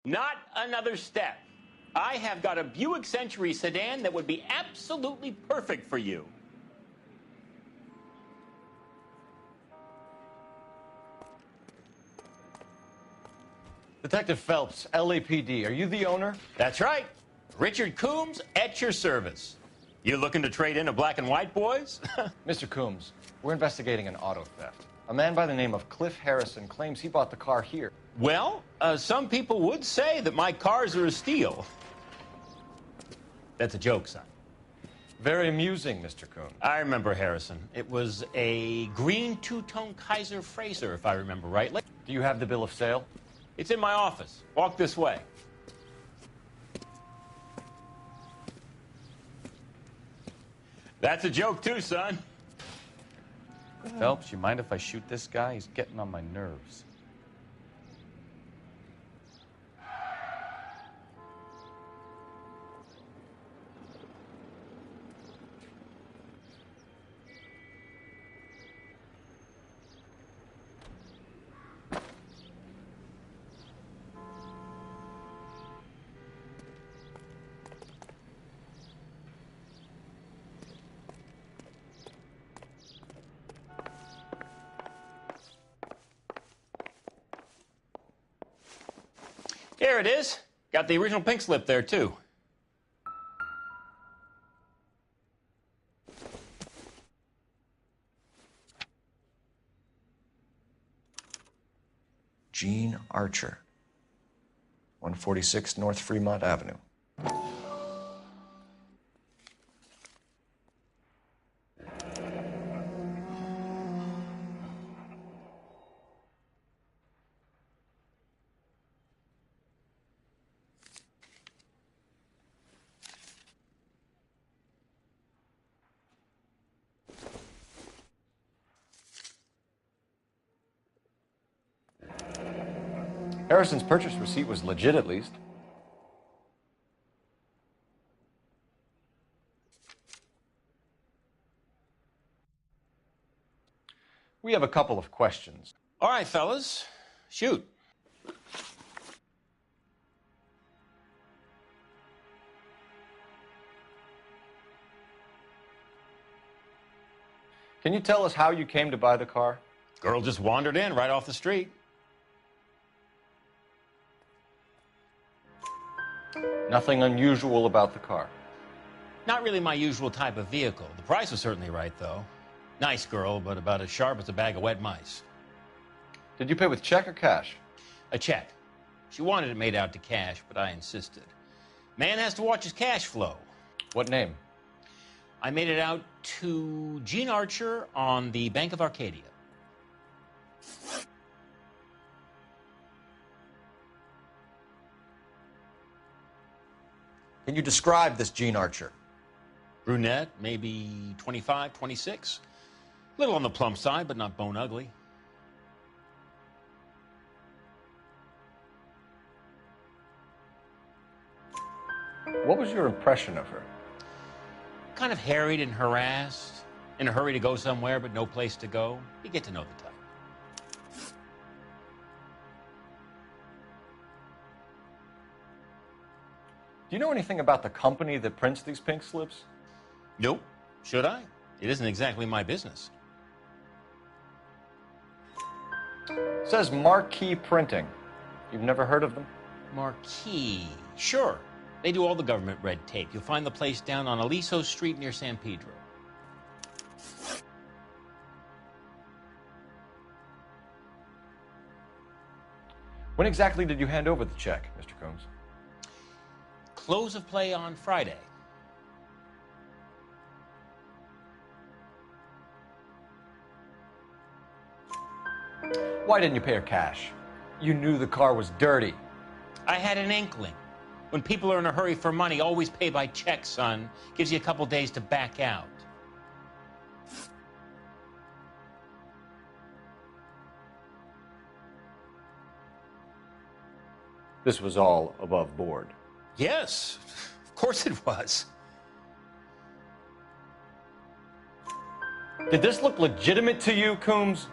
Not another step. I have got a Buick Century sedan that would be absolutely perfect for you. Detective Phelps, LAPD, are you the owner? That's right. Richard Coombs at your service. You looking to trade in a black and white, boys? Mr. Coombs, we're investigating an auto theft. A man by the name of Cliff Harrison claims he bought the car here. Well, some people would say that my cars are a steal. That's a joke, son. Very amusing, Mr. Coombs. I remember Harrison. It was a green two-tone Kaiser Frazer, if I remember rightly. Do you have the bill of sale? It's in my office. Walk this way. That's a joke, too, son. Phelps, you mind if I shoot this guy? He's getting on my nerves. Here it is. Got the original pink slip there, too. Gene Archer, 146 North Fremont Avenue. Harrison's purchase receipt was legit, at least. We have a couple of questions. All right, fellas. Shoot. Can you tell us how you came to buy the car? Girl just wandered in right off the street. Nothing unusual about the car. Not really my usual type of vehicle. The price was certainly right, though. Nice girl, but about as sharp as a bag of wet mice. Did you pay with check or cash? A check. She wanted it made out to cash, but I insisted. Man has to watch his cash flow. What name? I made it out to Gene Archer on the Bank of Arcadia. Can you describe this Gene Archer? Brunette, maybe 25, 26. Little on the plump side, but not bone ugly. What was your impression of her? Kind of harried and harassed, in a hurry to go somewhere, but no place to go. You get to know the type. Do you know anything about the company that prints these pink slips? Nope. Should I? It isn't exactly my business. It says Marquee Printing. You've never heard of them? Marquee. Sure. They do all the government red tape. You'll find the place down on Aliso Street near San Pedro. When exactly did you hand over the check, Mr. Coombs? Close of play on Friday. Why didn't you pay her cash? You knew the car was dirty. I had an inkling. When people are in a hurry for money, always pay by check, son. Gives you a couple days to back out. This was all above board. Yes, of course it was. Did this look legitimate to you, Coombs?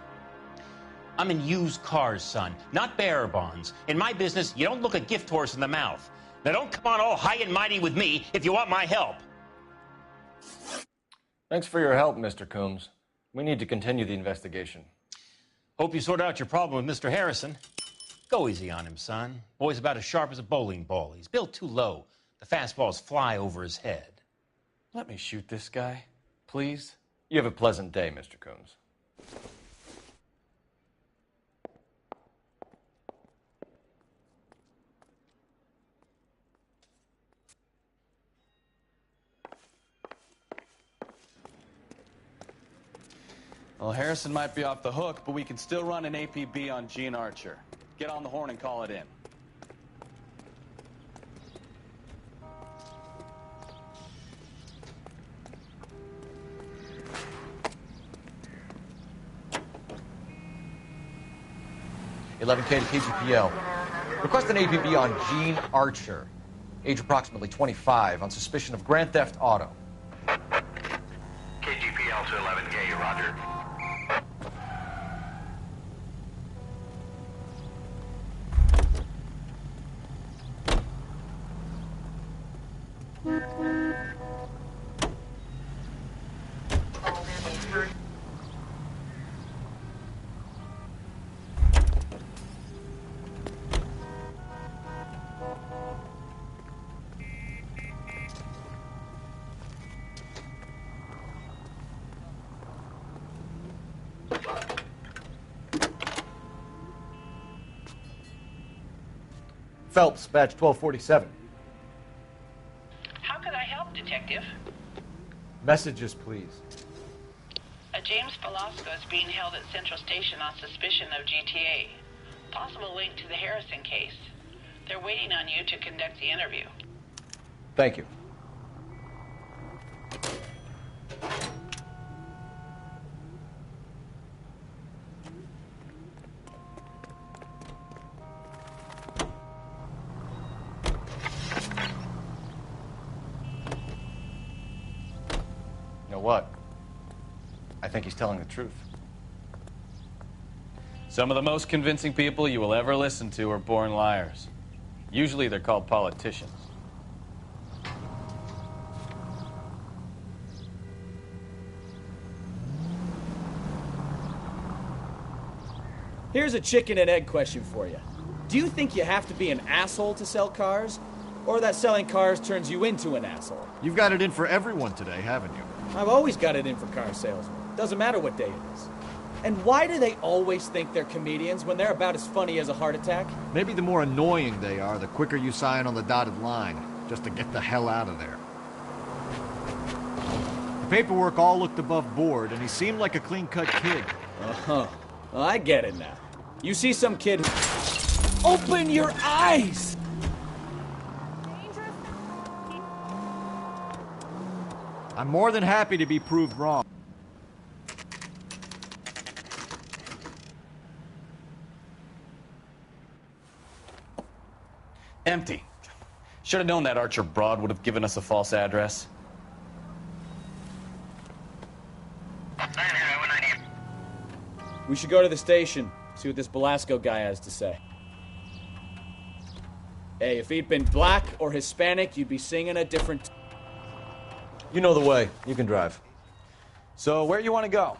I'm in used cars, son, not bearer bonds. In my business, you don't look a gift horse in the mouth. Now don't come on all high and mighty with me if you want my help. Thanks for your help, Mr. Coombs. We need to continue the investigation. Hope you sort out your problem with Mr. Harrison. Go easy on him, son. Boy's about as sharp as a bowling ball. He's built too low. The fastballs fly over his head. Let me shoot this guy, please. You have a pleasant day, Mr. Coombs. Well, Harrison might be off the hook, but we can still run an APB on Gene Archer. Get on the horn and call it in. $11K to KGPL. Request an APB on Gene Archer, age approximately 25, on suspicion of grand theft auto. KGPL to 11K, roger. Phelps, badge 1247. How can I help, Detective? Messages, please. A James Velasco is being held at Central Station on suspicion of GTA. Possible link to the Harrison case. They're waiting on you to conduct the interview. Thank you. You know what? I think he's telling the truth. Some of the most convincing people you will ever listen to are born liars. Usually they're called politicians. Here's a chicken and egg question for you. Do you think you have to be an asshole to sell cars? Or that selling cars turns you into an asshole? You've got it in for everyone today, haven't you? I've always got it in for car salesmen. Doesn't matter what day it is. And why do they always think they're comedians when they're about as funny as a heart attack? Maybe the more annoying they are, the quicker you sign on the dotted line, just to get the hell out of there. The paperwork all looked above board, and he seemed like a clean-cut kid. Uh-huh. Well, I get it now. You see some kid who... Open your eyes! I'm more than happy to be proved wrong. Empty. Should have known that Archer broad would have given us a false address. We should go to the station, see what this Velasco guy has to say. Hey, if he'd been black or Hispanic, you'd be singing a different... You know the way. You can drive. So, where you want to go?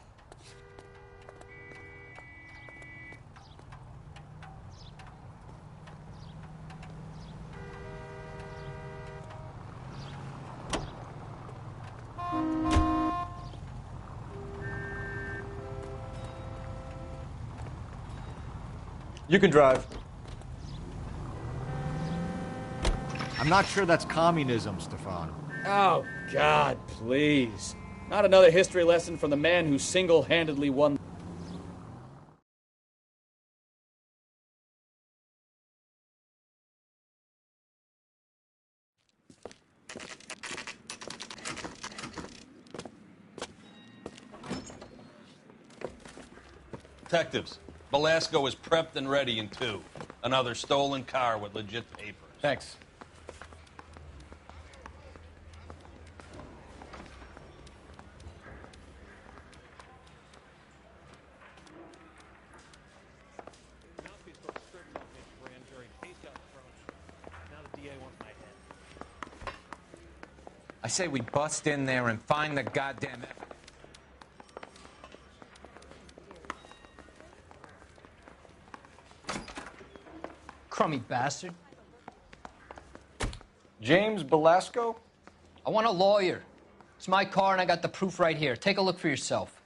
You can drive. I'm not sure that's communism, Stefan. Oh, God, please. Not another history lesson from the man who single-handedly won... Detectives, Velasco is prepped and ready in 2. Another stolen car with legit papers. Thanks. I say we bust in there and find the goddamn... Crummy bastard. James Belasco? I want a lawyer. It's my car and I got the proof right here. Take a look for yourself.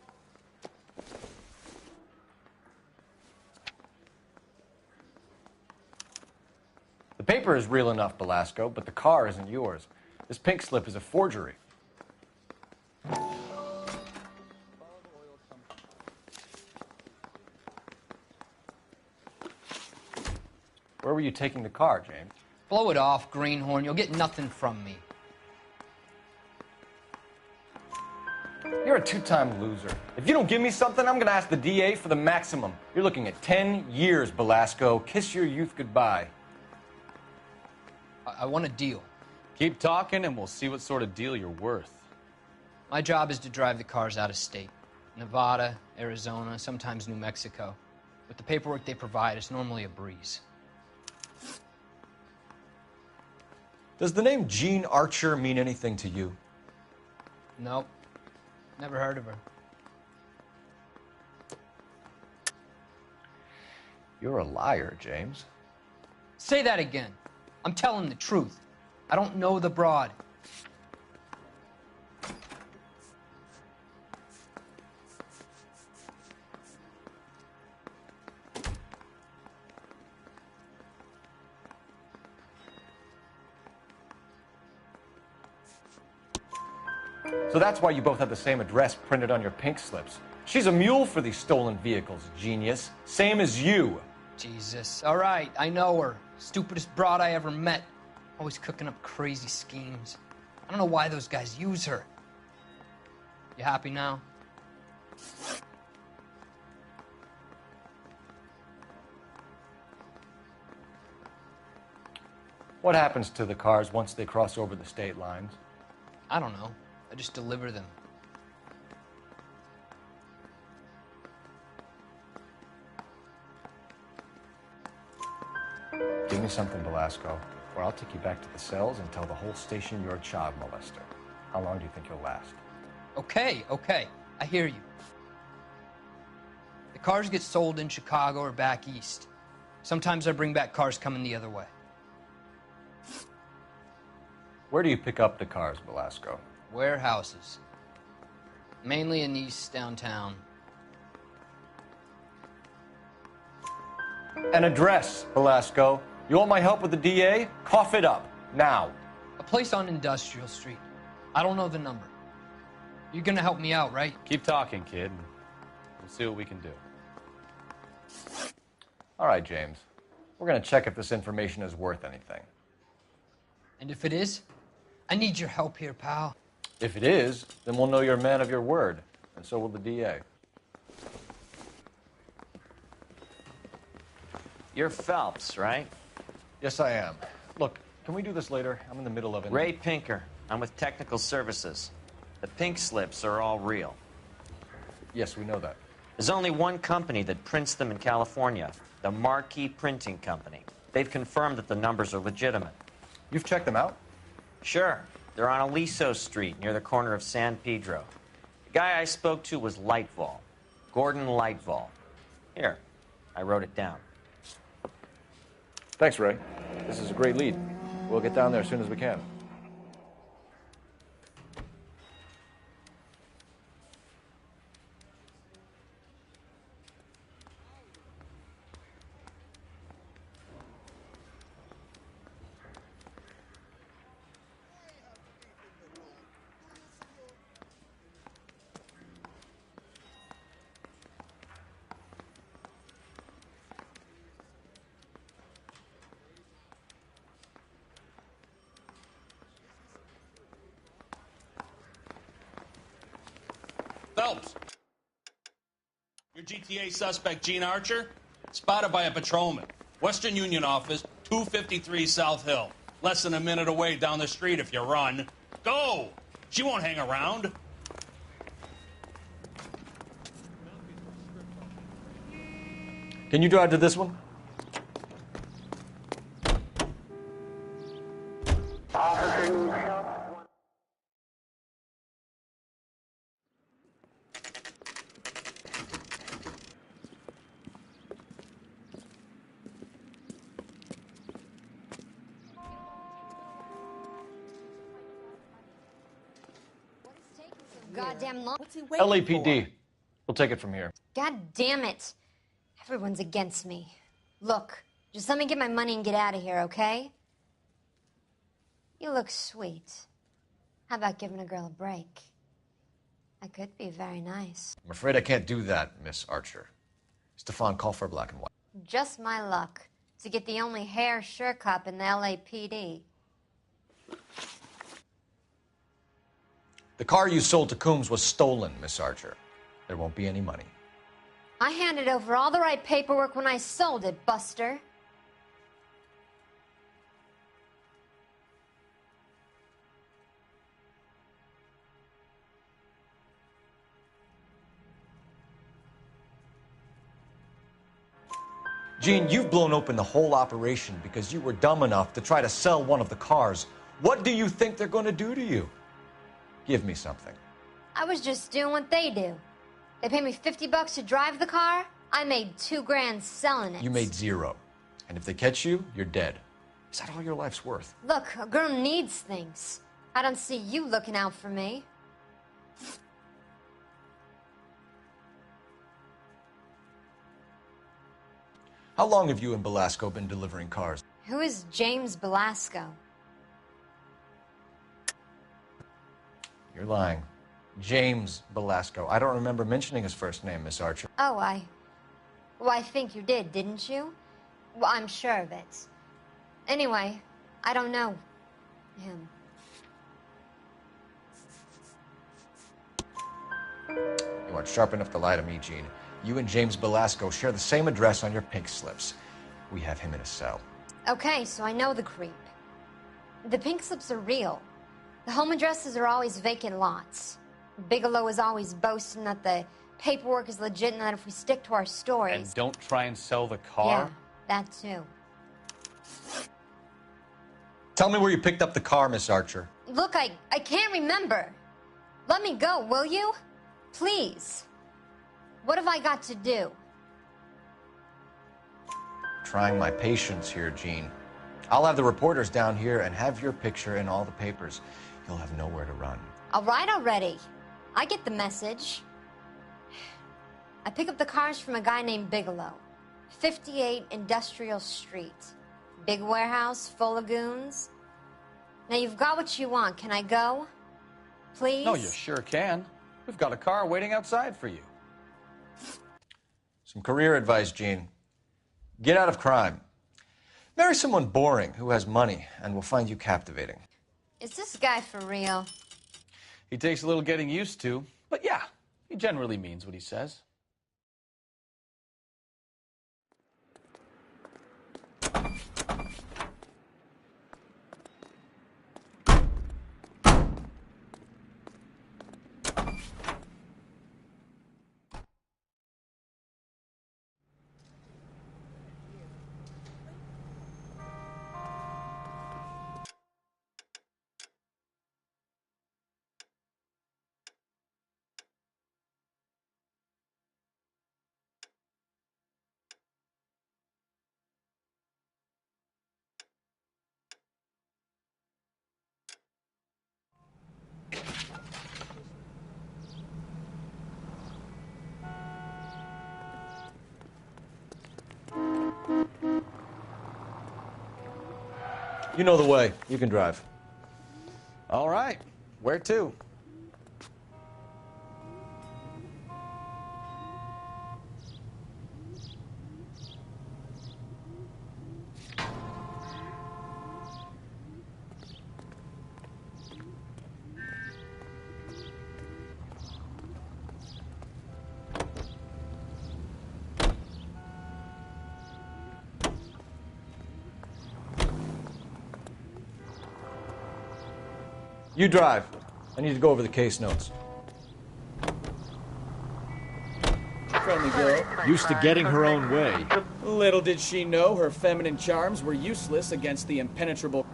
The paper is real enough, Belasco, but the car isn't yours. This pink slip is a forgery. Where were you taking the car, James? Blow it off, greenhorn. You'll get nothing from me. You're a two-time loser. If you don't give me something, I'm gonna ask the DA for the maximum. You're looking at 10 years, Belasco. Kiss your youth goodbye. I want a deal. Keep talking and we'll see what sort of deal you're worth. My job is to drive the cars out of state. Nevada, Arizona, sometimes New Mexico. With the paperwork they provide, it's normally a breeze. Does the name Jean Archer mean anything to you? Nope. Never heard of her. You're a liar, James. Say that again. I'm telling the truth. I don't know the broad. So that's why you both have the same address printed on your pink slips. She's a mule for these stolen vehicles, genius. Same as you. Jesus. All right, I know her. Stupidest broad I ever met. Always cooking up crazy schemes. I don't know why those guys use her. You happy now? What happens to the cars once they cross over the state lines? I don't know. I just deliver them. Give me something, Belasco, or I'll take you back to the cells and tell the whole station you're a child molester. How long do you think you'll last? Okay. I hear you. The cars get sold in Chicago or back east. Sometimes I bring back cars coming the other way. Where do you pick up the cars, Belasco? Warehouses. Mainly in East downtown. An address, Belasco. You want my help with the DA? Cough it up, now. A place on Industrial Street. I don't know the number. You're gonna help me out, right? Keep talking, kid. We'll see what we can do. All right, James. We're gonna check if this information is worth anything. And if it is, I need your help here, pal. If it is, then we'll know you're a man of your word, and so will the DA. You're Phelps, right? Yes, I am. Look, can we do this later? I'm in the middle of it. Ray Pinker. I'm with Technical Services. The pink slips are all real. Yes, we know that. There's only one company that prints them in California, the Marquee Printing Company. They've confirmed that the numbers are legitimate. You've checked them out? Sure. They're on Aliso Street, near the corner of San Pedro. The guy I spoke to was Lightval. Gordon Lightval. Here, I wrote it down. Thanks, Ray. This is a great lead. We'll get down there as soon as we can. Phelps. Your GTA suspect, Jean Archer, spotted by a patrolman. Western Union office, 253 South Hill. Less than a minute away down the street if you run. Go! She won't hang around. Can you drive to this one? goddamn long. What's he waiting LAPD. We'll take it from here. God damn it. Everyone's against me. Look, just let me get my money and get out of here, okay? You look sweet. How about giving a girl a break? I could be very nice. I'm afraid I can't do that, Miss Archer. Stefan, call for black and white. Just my luck to get the only hair sure cop in the LAPD. The car you sold to Coombs was stolen, Miss Archer. There won't be any money. I handed over all the right paperwork when I sold it, Buster. Gene, you've blown open the whole operation because you were dumb enough to try to sell one of the cars. What do you think they're going to do to you? Give me something. I was just doing what they do. They paid me $50 to drive the car. I made $2 grand selling it. You made $0. And if they catch you, you're dead. Is that all your life's worth? Look, a girl needs things. I don't see you looking out for me. How long have you and Belasco been delivering cars? Who is James Belasco? You're lying. James Belasco. I don't remember mentioning his first name, Miss Archer. Oh, well, I think you did, didn't you? Well, I'm sure of it. Anyway, I don't know him. You aren't sharp enough to lie to me, Gene. You and James Belasco share the same address on your pink slips. We have him in a cell. Okay, so I know the creep. The pink slips are real. The home addresses are always vacant lots. Bigelow is always boasting that the paperwork is legit and that if we stick to our stories... And don't try and sell the car? Yeah, that too. Tell me where you picked up the car, Miss Archer. Look, I can't remember. Let me go, will you? Please. What have I got to do? Trying my patience here, Gene. I'll have the reporters down here and have your picture in all the papers. You'll have nowhere to run. All right already. I get the message. I pick up the cars from a guy named Bigelow. 58 Industrial Street. Big warehouse, full of goons. Now you've got what you want. Can I go? Please? No, you sure can. We've got a car waiting outside for you. Some career advice, Gene. Get out of crime. Marry someone boring who has money and will find you captivating. Is this guy for real? He takes a little getting used to, but yeah, he generally means what he says. You know the way. You can drive. All right. Where to? You drive. I need to go over the case notes. Friendly girl. Used to getting her own way. Little did she know her feminine charms were useless against the impenetrable...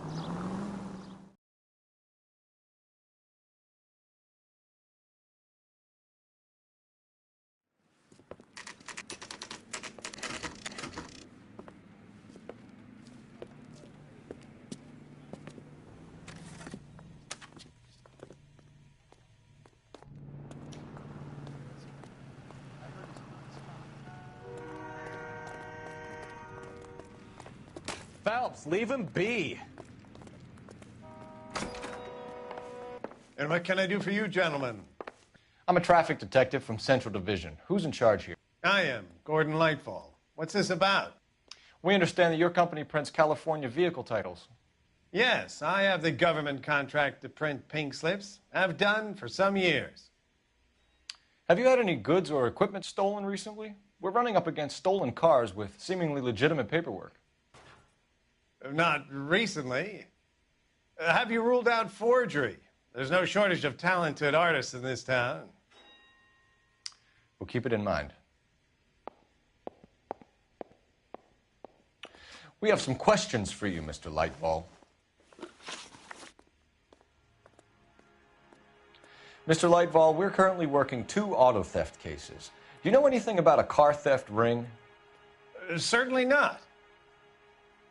Phelps, leave him be. And what can I do for you, gentlemen? I'm a traffic detective from Central Division. Who's in charge here? I am, Gordon Lightfall. What's this about? We understand that your company prints California vehicle titles. Yes, I have the government contract to print pink slips. I've done for some years. Have you had any goods or equipment stolen recently? We're running up against stolen cars with seemingly legitimate paperwork. Not recently. Have you ruled out forgery? There's no shortage of talented artists in this town. We'll keep it in mind. We have some questions for you, Mr. Lightfall. Mr. Lightfall, we're currently working 2 auto theft cases. Do you know anything about a car theft ring? Certainly not.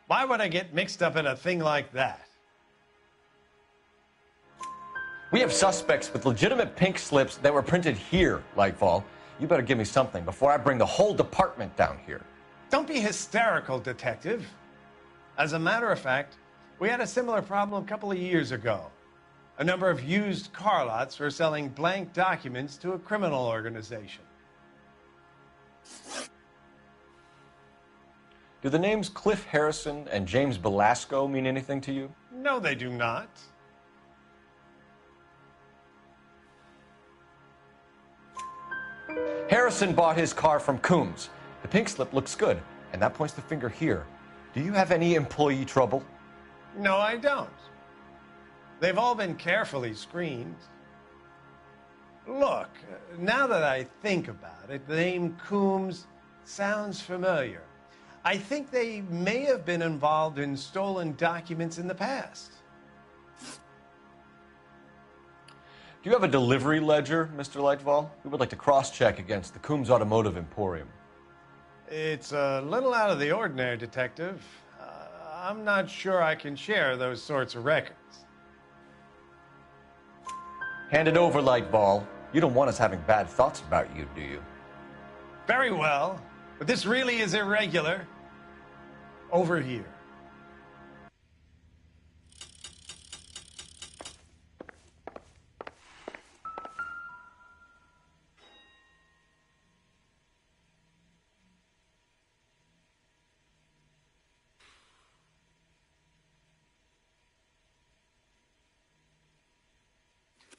Why would I get mixed up in a thing like that? We have suspects with legitimate pink slips that were printed here, Lightfall. You better give me something before I bring the whole department down here. Don't be hysterical, Detective. As a matter of fact, we had a similar problem a couple of years ago. A number of used car lots were selling blank documents to a criminal organization. Do the names Cliff Harrison and James Belasco mean anything to you? No, they do not. Harrison bought his car from Coombs. The pink slip looks good, and that points the finger here. Do you have any employee trouble? No, I don't. They've all been carefully screened. Look, now that I think about it, the name Coombs sounds familiar. I think they may have been involved in stolen documents in the past. Do you have a delivery ledger, Mr. Lightfall? We would like to cross-check against the Coombs Automotive Emporium. It's a little out of the ordinary, Detective. I'm not sure I can share those sorts of records. Hand it over, Lightfall. You don't want us having bad thoughts about you, do you? Very well, but this really is irregular. Over here.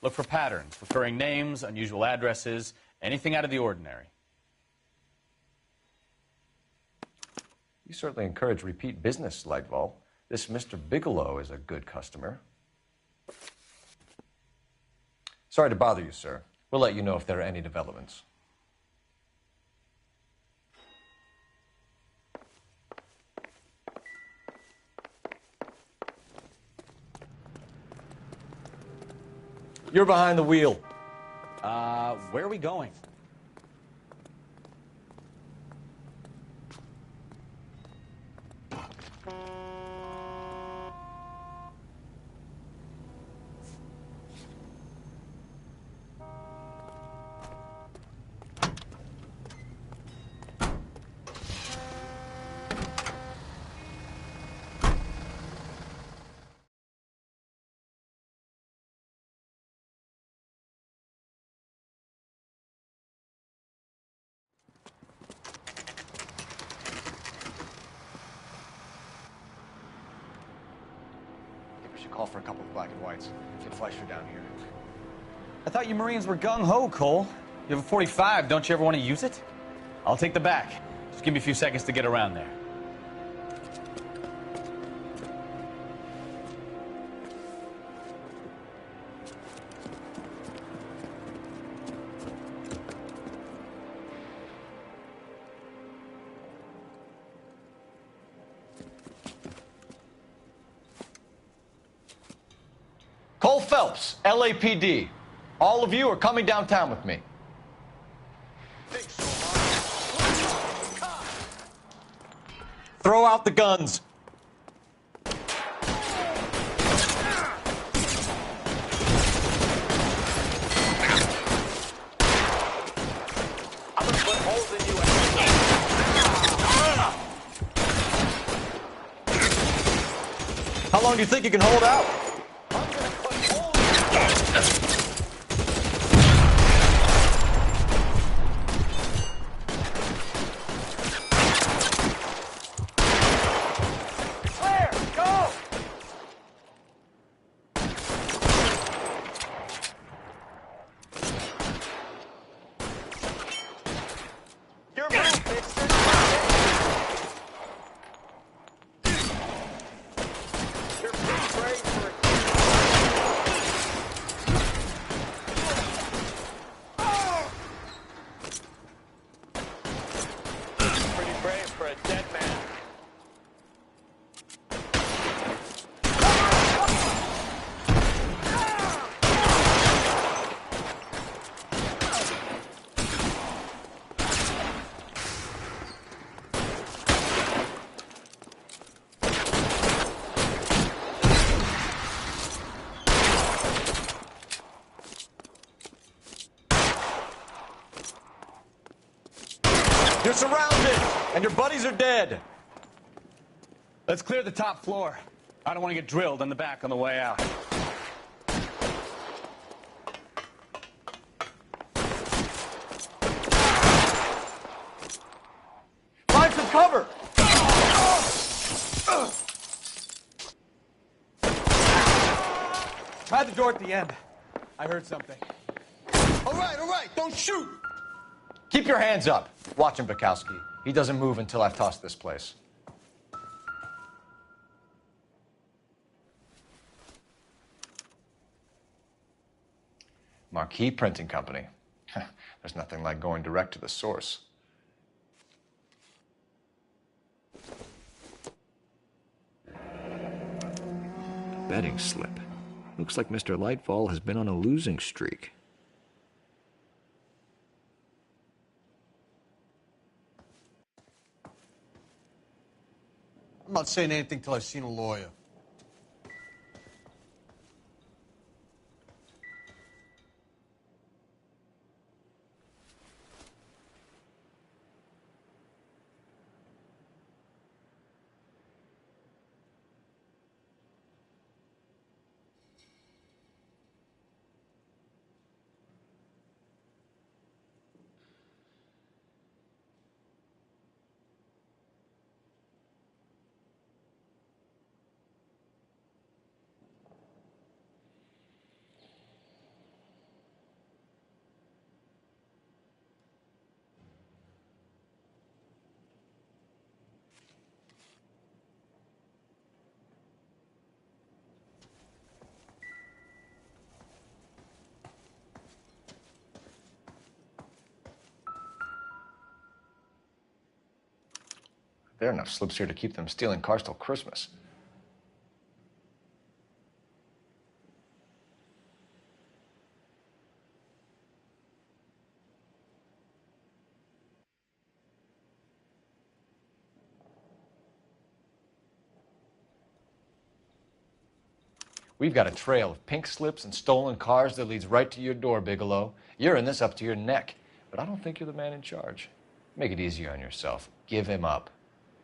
Look for patterns, recurring names, unusual addresses, anything out of the ordinary. You certainly encourage repeat business, Lightfall. This Mr. Bigelow is a good customer. Sorry to bother you, sir. We'll let you know if there are any developments. You're behind the wheel. Where are we going? Call for a couple of black and whites. Get Fleischer down here. I thought you Marines were gung-ho, Cole. You have a .45, don't you ever want to use it? I'll take the back. Just give me a few seconds to get around there. Cole Phelps, LAPD. All of you are coming downtown with me. Throw out the guns. I'm gonna put holes in you. long do you think you can hold out? You're surrounded, and your buddies are dead. Let's clear the top floor. I don't want to get drilled in the back on the way out. Find some cover! Try the door at the end. I heard something. All right, don't shoot! Keep your hands up. Watch him, Bukowski. He doesn't move until I've tossed this place. Marquee Printing Company. There's nothing like going direct to the source. Betting slip. Looks like Mr. Lightfall has been on a losing streak. I'm not saying anything till I've seen a lawyer. There are enough slips here to keep them stealing cars till Christmas. We've got a trail of pink slips and stolen cars that leads right to your door, Bigelow. You're in this up to your neck, but I don't think you're the man in charge. Make it easier on yourself. Give him up.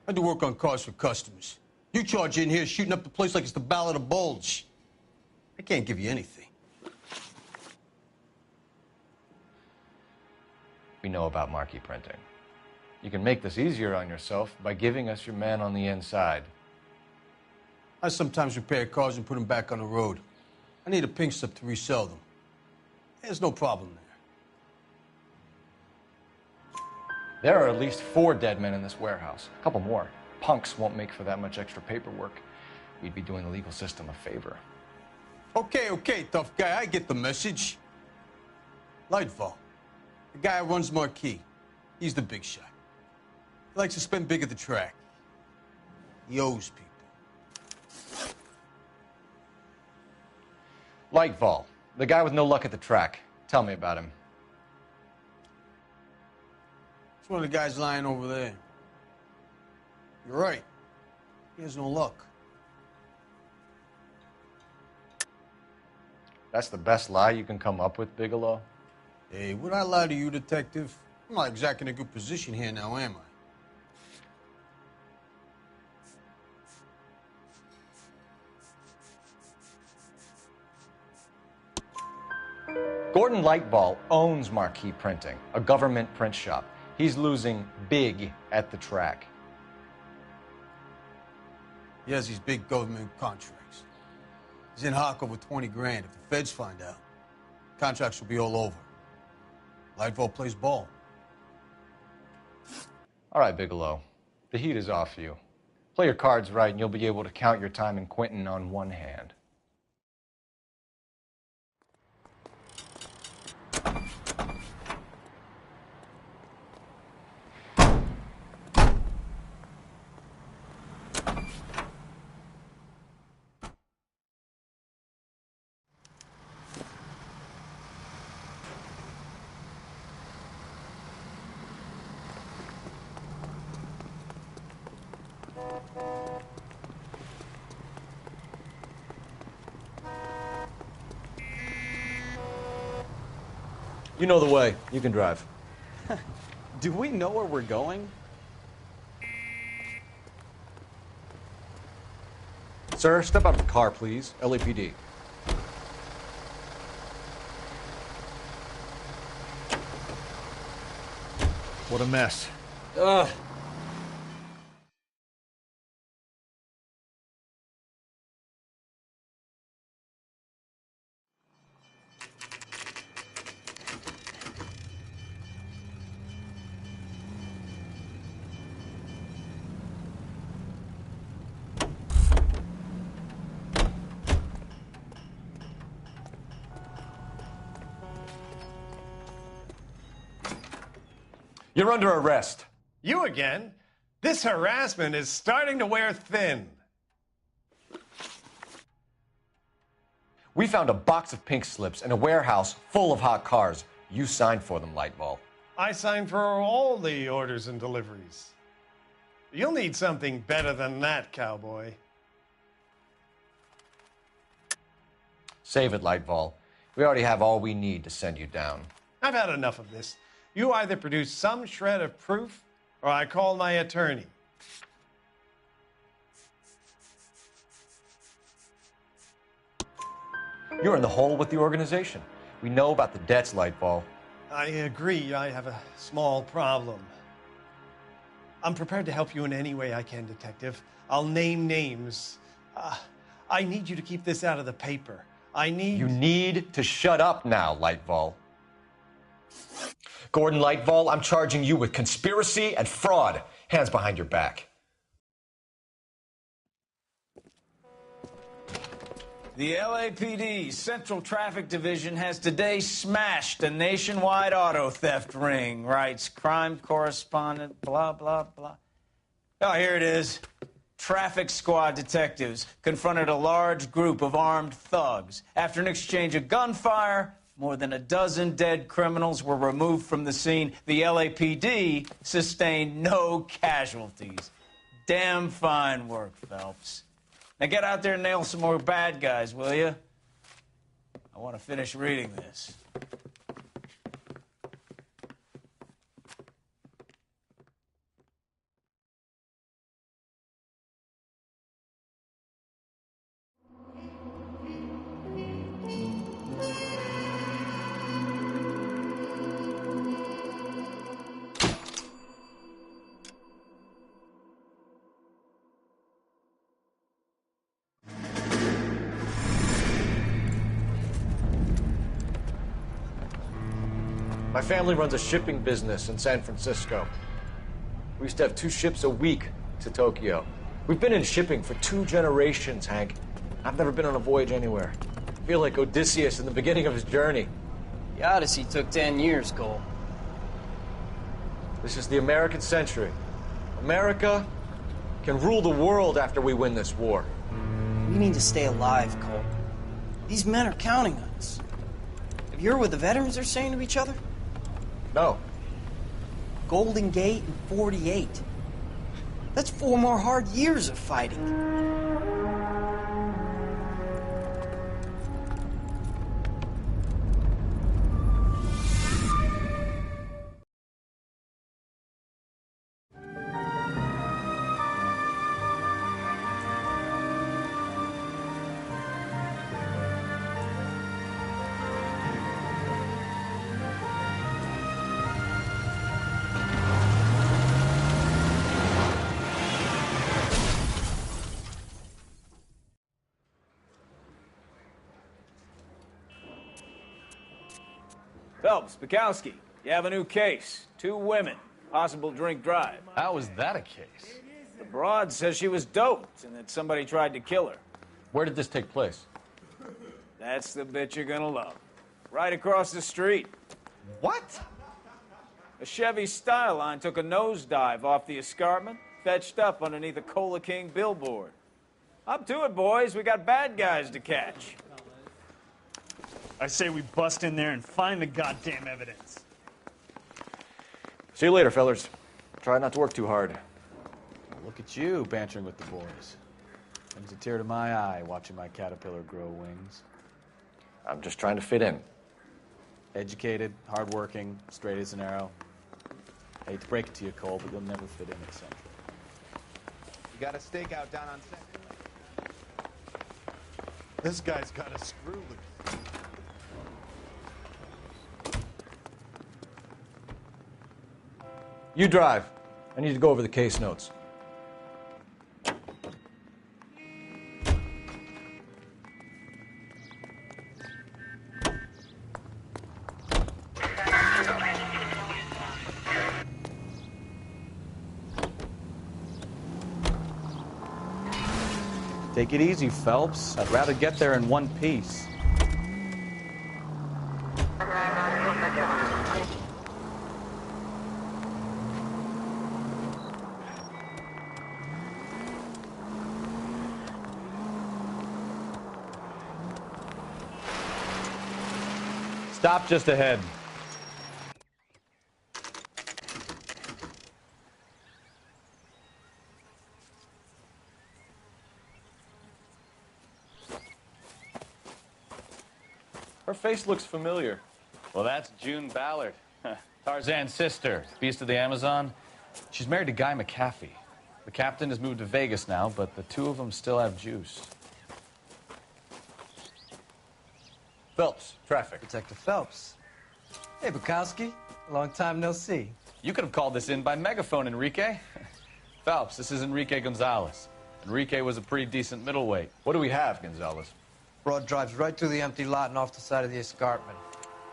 I do work on cars for customers. You charge in here shooting up the place like it's the Ballad of Bulge. I can't give you anything. We know about marquee printing. You can make this easier on yourself by giving us your man on the inside. I sometimes repair cars and put them back on the road. I need a pink slip to resell them. There's no problem there. There are at least 4 dead men in this warehouse. A couple more. Punks won't make for that much extra paperwork. We'd be doing the legal system a favor. Okay, tough guy. I get the message. Lightfall, the guy who runs Marquee. He's the big shot. He likes to spend big at the track. He owes people. Lightfall, the guy with no luck at the track. Tell me about him. It's one of the guys lying over there. You're right. He has no luck. That's the best lie you can come up with, Bigelow? Hey, would I lie to you, detective? I'm not exactly in a good position here now, am I? Gordon Lightball owns Marquee Printing, a government print shop. He's losing big at the track. He has these big government contracts. He's in hock over 20 grand. If the feds find out, contracts will be all over. Lightball plays ball. All right, Bigelow. The heat is off you. Play your cards right and you'll be able to count your time in Quentin on one hand. You know the way. You can drive. Do we know where we're going? Sir, step out of the car, please. LAPD. What a mess. Ugh. You're under arrest. You again? This harassment is starting to wear thin. We found a box of pink slips in a warehouse full of hot cars. You signed for them, Lightball. I signed for all the orders and deliveries. You'll need something better than that, cowboy. Save it, Lightball. We already have all we need to send you down. I've had enough of this. You either produce some shred of proof, or I call my attorney. You're in the hole with the organization. We know about the debts, Lightball. I agree. I have a small problem. I'm prepared to help you in any way I can, Detective. I'll name names. I need you to keep this out of the paper. You need to shut up now, Lightball. Gordon Lightball, I'm charging you with conspiracy and fraud. Hands behind your back. The LAPD Central Traffic Division has today smashed a nationwide auto theft ring, writes crime correspondent, blah, blah, blah. Oh, here it is. Traffic squad detectives confronted a large group of armed thugs. After an exchange of gunfire, more than a dozen dead criminals were removed from the scene. The LAPD sustained no casualties. Damn fine work, Phelps. Now get out there and nail some more bad guys, will you? I want to finish reading this. My family runs a shipping business in San Francisco. We used to have 2 ships a week to Tokyo. We've been in shipping for 2 generations, Hank. I've never been on a voyage anywhere. I feel like Odysseus in the beginning of his journey. The Odyssey took 10 years, Cole. This is the American century. America can rule the world after we win this war. We need to stay alive, Cole. These men are counting on us. Have you heard what the veterans are saying to each other? No. Golden Gate and 48. That's 4 more hard years of fighting. Phelps, Bukowski, you have a new case. 2 women, possible drink drive. How was that a case? The broad says she was doped and that somebody tried to kill her. Where did this take place? That's the bit you're gonna love. Right across the street. What? A Chevy Styline took a nosedive off the escarpment, fetched up underneath a Cola King billboard. Up to it, boys. We got bad guys to catch. I say we bust in there and find the goddamn evidence. See you later, fellers. Try not to work too hard. Look at you bantering with the boys. Brings a tear to my eye watching my caterpillar grow wings. I'm just trying to fit in. Educated, hardworking, straight as an arrow. Hate to break it to you, Cole, but you'll never fit in at Central. You got a stakeout down on Second. This guy's got a screw loose. You drive. I need to go over the case notes. Take it easy, Phelps. I'd rather get there in one piece. Stop just ahead. Her face looks familiar. Well, that's June Ballard, Tarzan's sister, beast of the Amazon. She's married to Guy McAfee. The captain has moved to Vegas now, but the two of them still have juice. Phelps, traffic. Detective Phelps. Hey, Bukowski. Long time no see. You could have called this in by megaphone, Enrique. Phelps, this is Enrique Gonzalez. Enrique was a pretty decent middleweight. What do we have, Gonzalez? Broad drives right through the empty lot and off the side of the escarpment.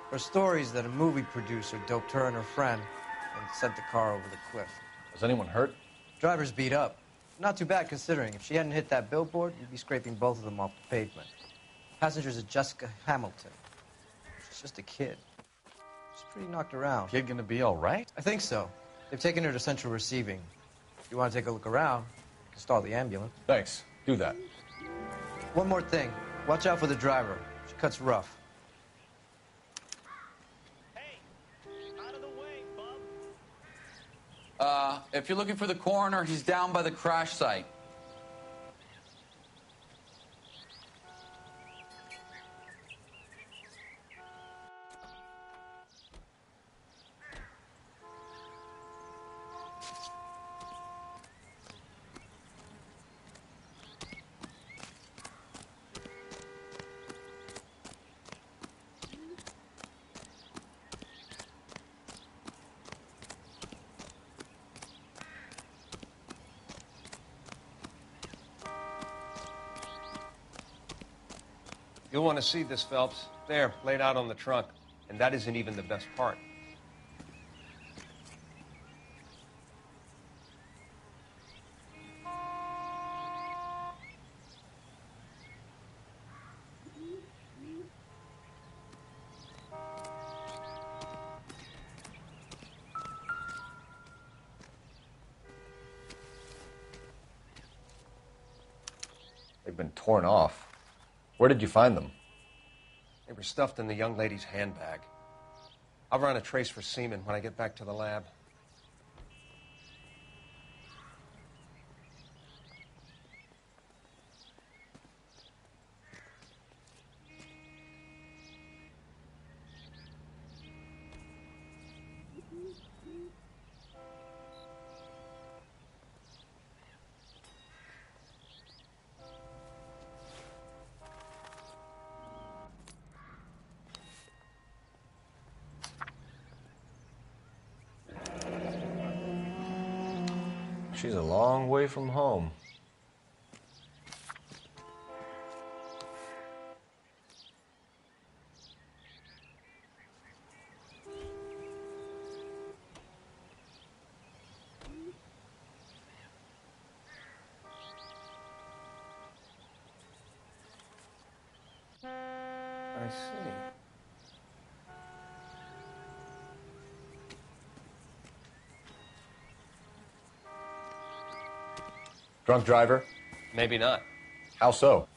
Her stories that a movie producer doped her and her friend and sent the car over the cliff. Was anyone hurt? Driver's beat up. Not too bad considering. If she hadn't hit that billboard, you'd be scraping both of them off the pavement. Passenger's a Jessica Hamilton. She's just a kid. She's pretty knocked around. Kid gonna be all right? I think so. They've taken her to Central Receiving. If you want to take a look around, you can stall the ambulance. Thanks. Do that. One more thing. Watch out for the driver. She cuts rough. If you're looking for the coroner, he's down by the crash site. You'll want to see this, Phelps. There, laid out on the trunk. And that isn't even the best part. They've been torn off. Where did you find them? They were stuffed in the young lady's handbag. I'll run a trace for semen when I get back to the lab. She's a long way from home. I see. Drunk driver? Maybe not. How so?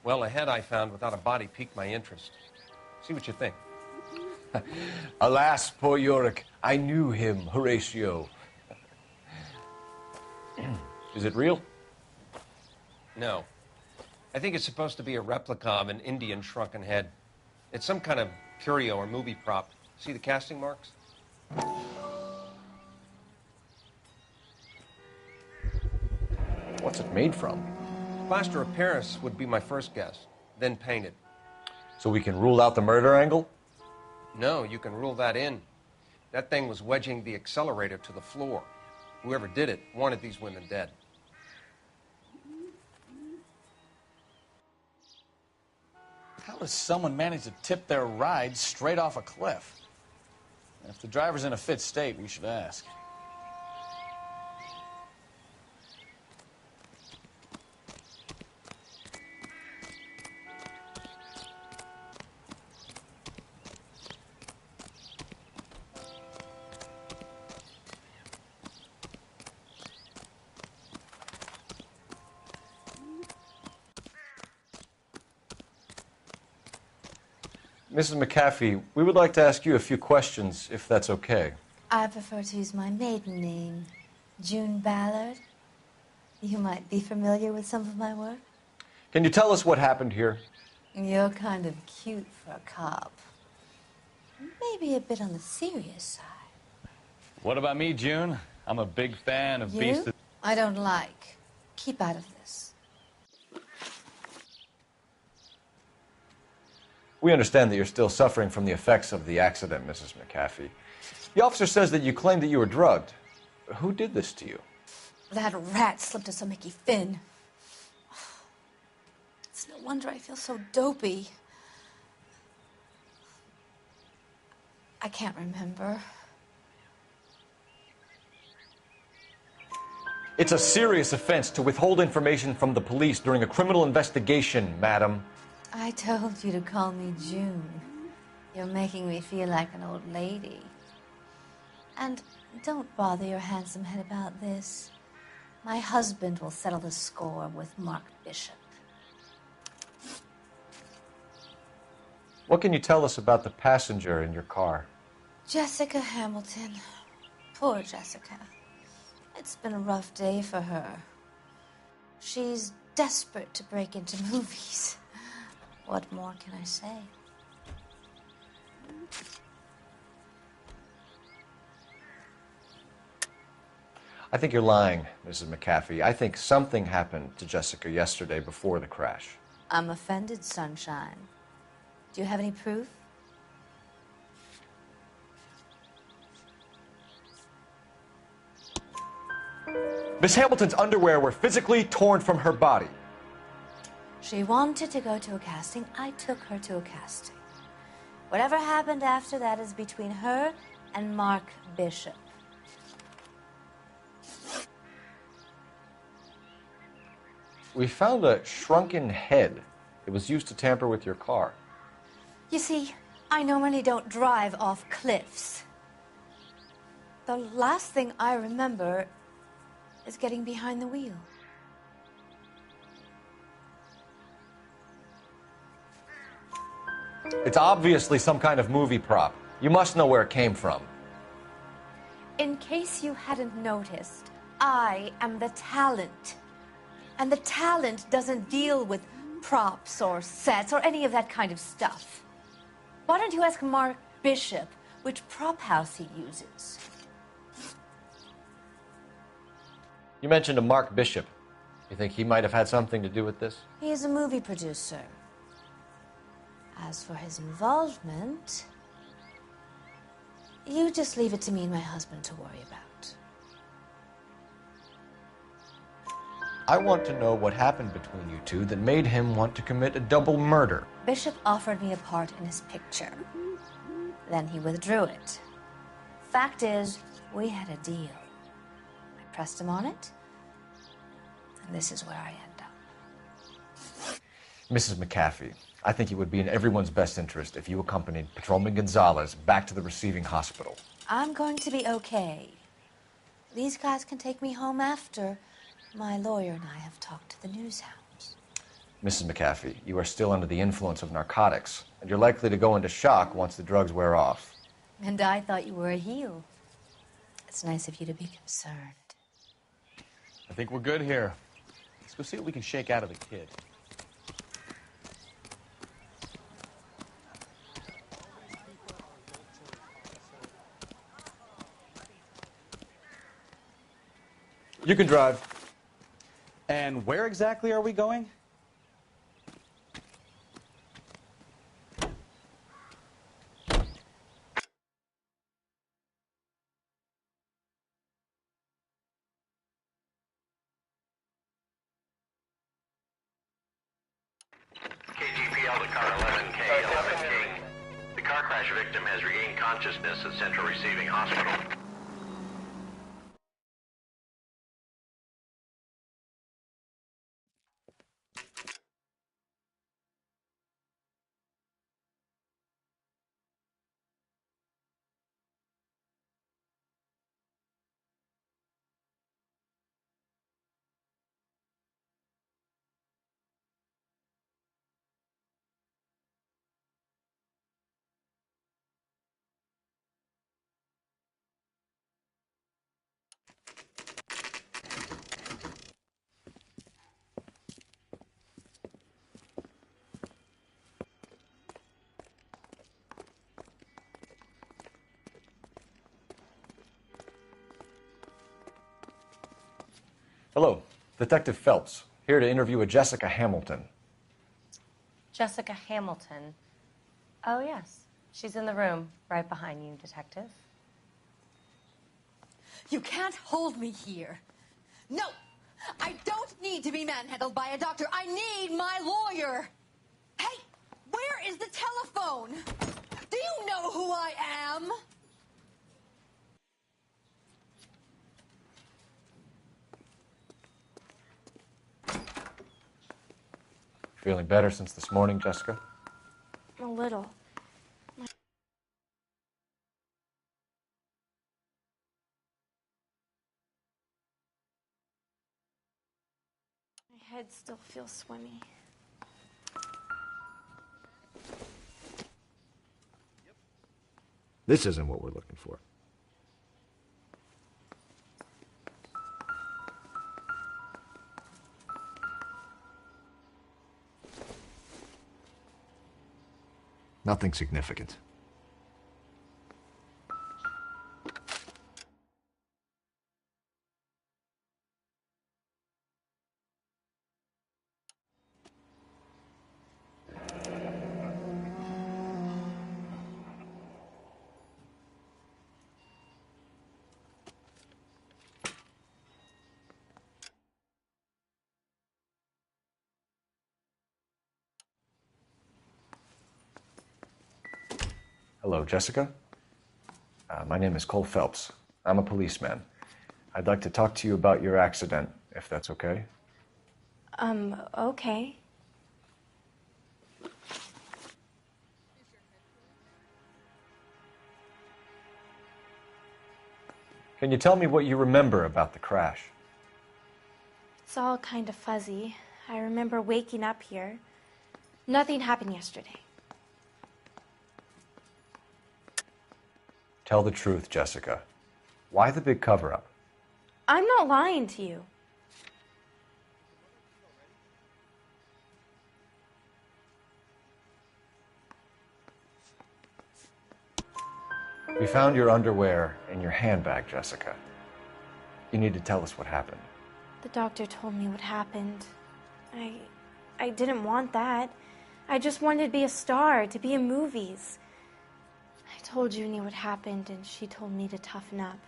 Well, a head I found without a body piqued my interest. See what you think. Alas, poor Yorick. I knew him, Horatio. Is it real? No. I think it's supposed to be a replica of an Indian shrunken head. It's some kind of curio or movie prop. See the casting marks? What's it made from? Plaster of Paris would be my first guess, then painted. So we can rule out the murder angle? No, you can rule that in. That thing was wedging the accelerator to the floor. Whoever did it wanted these women dead. How does someone manage to tip their ride straight off a cliff? If the driver's in a fit state, we should ask. Mrs. McAfee, we would like to ask you a few questions, if that's okay. I prefer to use my maiden name, June Ballard. You might be familiar with some of my work. Can you tell us what happened here? You're kind of cute for a cop. Maybe a bit on the serious side. What about me, June? I'm a big fan of Beast. I don't like. Keep out of this. We understand that you're still suffering from the effects of the accident, Mrs. McAfee. The officer says that you claimed that you were drugged. Who did this to you? That rat slipped us a Mickey Finn. It's no wonder I feel so dopey. I can't remember. It's a serious offense to withhold information from the police during a criminal investigation, madam. I told you to call me June. You're making me feel like an old lady. And don't bother your handsome head about this. My husband will settle the score with Mark Bishop. What can you tell us about the passenger in your car? Jessica Hamilton. Poor Jessica. It's been a rough day for her. She's desperate to break into movies. What more can I say? I think you're lying, Mrs. McAfee. I think something happened to Jessica yesterday before the crash. I'm offended, Sunshine. Do you have any proof? Miss Hamilton's underwear were physically torn from her body. She wanted to go to a casting. I took her to a casting. Whatever happened after that is between her and Mark Bishop. We found a shrunken head. It was used to tamper with your car. You see, I normally don't drive off cliffs. The last thing I remember is getting behind the wheel. It's obviously some kind of movie prop. You must know where it came from. In case you hadn't noticed, I am the talent. And the talent doesn't deal with props or sets or any of that kind of stuff. Why don't you ask Mark Bishop which prop house he uses? You mentioned a Mark Bishop. You think he might have had something to do with this? He is a movie producer. As for his involvement, you just leave it to me and my husband to worry about. I want to know what happened between you two that made him want to commit a double murder. Bishop offered me a part in his picture. Then he withdrew it. Fact is, we had a deal. I pressed him on it, and this is where I end up. Mrs. McAfee, I think it would be in everyone's best interest if you accompanied Patrolman Gonzalez back to the receiving hospital. I'm going to be okay. These guys can take me home after my lawyer and I have talked to the news hounds. Mrs. McAfee, you are still under the influence of narcotics, and you're likely to go into shock once the drugs wear off. And I thought you were a heel. It's nice of you to be concerned. I think we're good here. Let's go see what we can shake out of the kid. You can drive. And where exactly are we going? KGPL to car 11K, 11K. The car crash victim has regained consciousness at Central Receiving Hospital. Hello, Detective Phelps, here to interview a Jessica Hamilton. Jessica Hamilton. Oh, yes. She's in the room right behind you, Detective. You can't hold me here. No! I don't need to be manhandled by a doctor. I need my lawyer. Hey, where is the telephone? Do you know who I am? Feeling better since this morning, Jessica? A little. My head still feels swimmy. This isn't what we're looking for. Nothing significant. Hello, Jessica. My name is Cole Phelps. I'm a policeman. I'd like to talk to you about your accident, if that's okay. Okay. Can you tell me what you remember about the crash? It's all kind of fuzzy. I remember waking up here. Nothing happened yesterday. Tell the truth, Jessica. Why the big cover-up? I'm not lying to you. We found your underwear in your handbag, Jessica. You need to tell us what happened. The doctor told me what happened. I didn't want that. I just wanted to be a star, to be in movies. I told Junie what happened, and she told me to toughen up.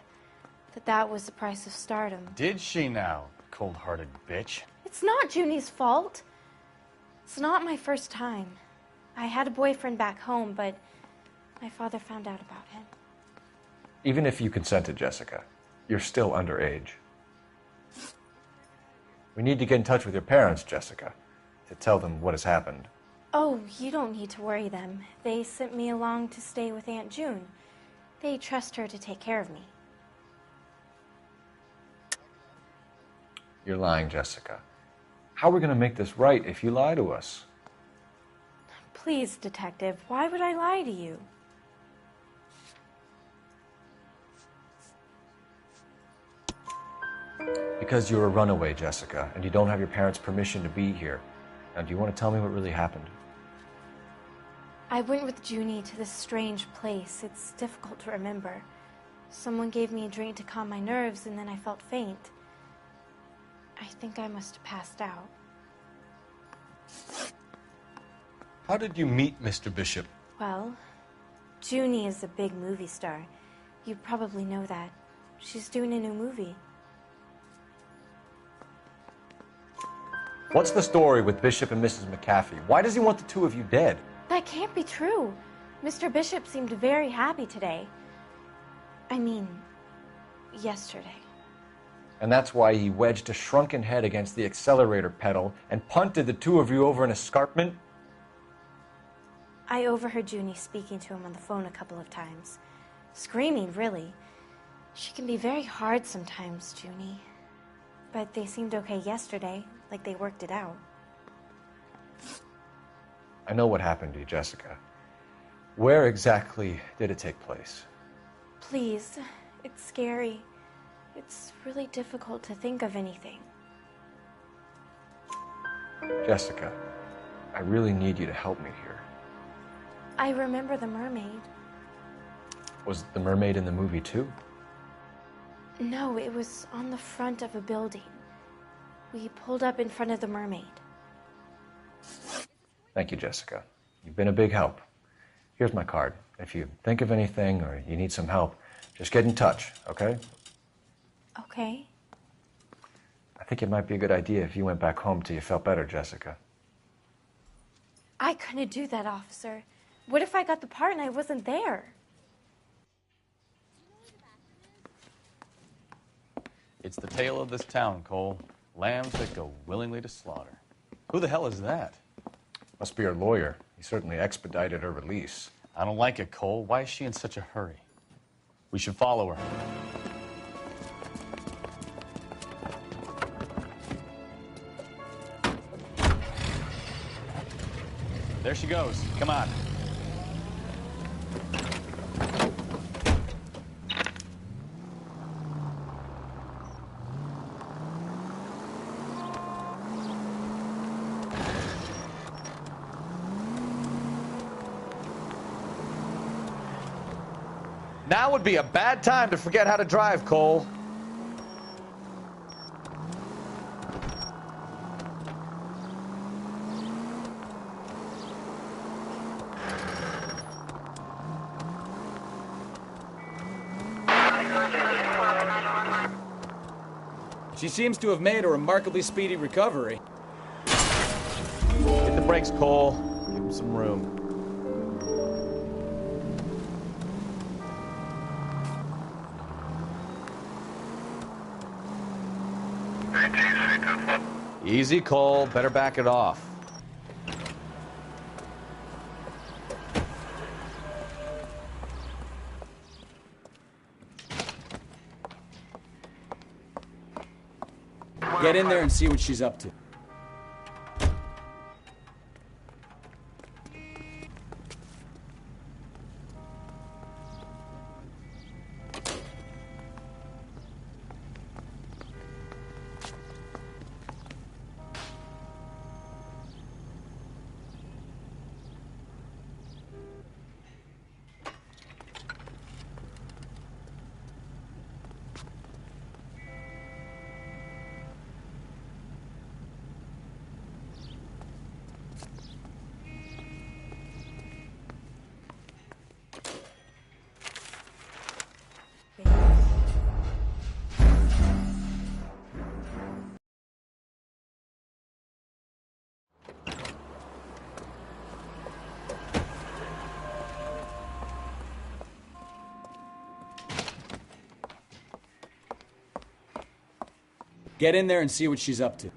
That was the price of stardom. Did she now, cold-hearted bitch? It's not Junie's fault. It's not my first time. I had a boyfriend back home, but my father found out about him. Even if you consented, Jessica, you're still underage. We need to get in touch with your parents, Jessica, to tell them what has happened. Oh, you don't need to worry them. They sent me along to stay with Aunt June. They trust her to take care of me. You're lying, Jessica. How are we going to make this right if you lie to us? Please, Detective, why would I lie to you? Because you're a runaway, Jessica, and you don't have your parents' permission to be here. Now, do you want to tell me what really happened? I went with Junie to this strange place. It's difficult to remember. Someone gave me a drink to calm my nerves, and then I felt faint. I think I must have passed out. How did you meet Mr. Bishop? Well, Junie is a big movie star. You probably know that. She's doing a new movie. What's the story with Bishop and Mrs. McAfee? Why does he want the two of you dead? That can't be true. Mr. Bishop seemed very happy today. I mean, yesterday. And that's why he wedged a shrunken head against the accelerator pedal and punted the two of you over an escarpment? I overheard Junie speaking to him on the phone a couple of times. Screaming, really. She can be very hard sometimes, Junie. But they seemed okay yesterday, like they worked it out. I know what happened to you, Jessica. Where exactly did it take place? Please, it's scary. It's really difficult to think of anything. Jessica, I really need you to help me here. I remember the mermaid. Was the mermaid in the movie too? No, it was on the front of a building. We pulled up in front of the mermaid. Thank you, Jessica. You've been a big help. Here's my card. If you think of anything or you need some help, just get in touch, okay? Okay. I think it might be a good idea if you went back home till you felt better, Jessica. I couldn't do that, officer. What if I got the part and I wasn't there? It's the tale of this town, Cole. Lambs that go willingly to slaughter. Who the hell is that? Must be her lawyer. He certainly expedited her release. I don't like it, Cole. Why is she in such a hurry? We should follow her. There she goes. Come on. Now would be a bad time to forget how to drive, Cole. She seems to have made a remarkably speedy recovery. Hit the brakes, Cole. Give him some room. Easy, Cole. Better back it off. Get in there and see what she's up to. Get in there and see what she's up to.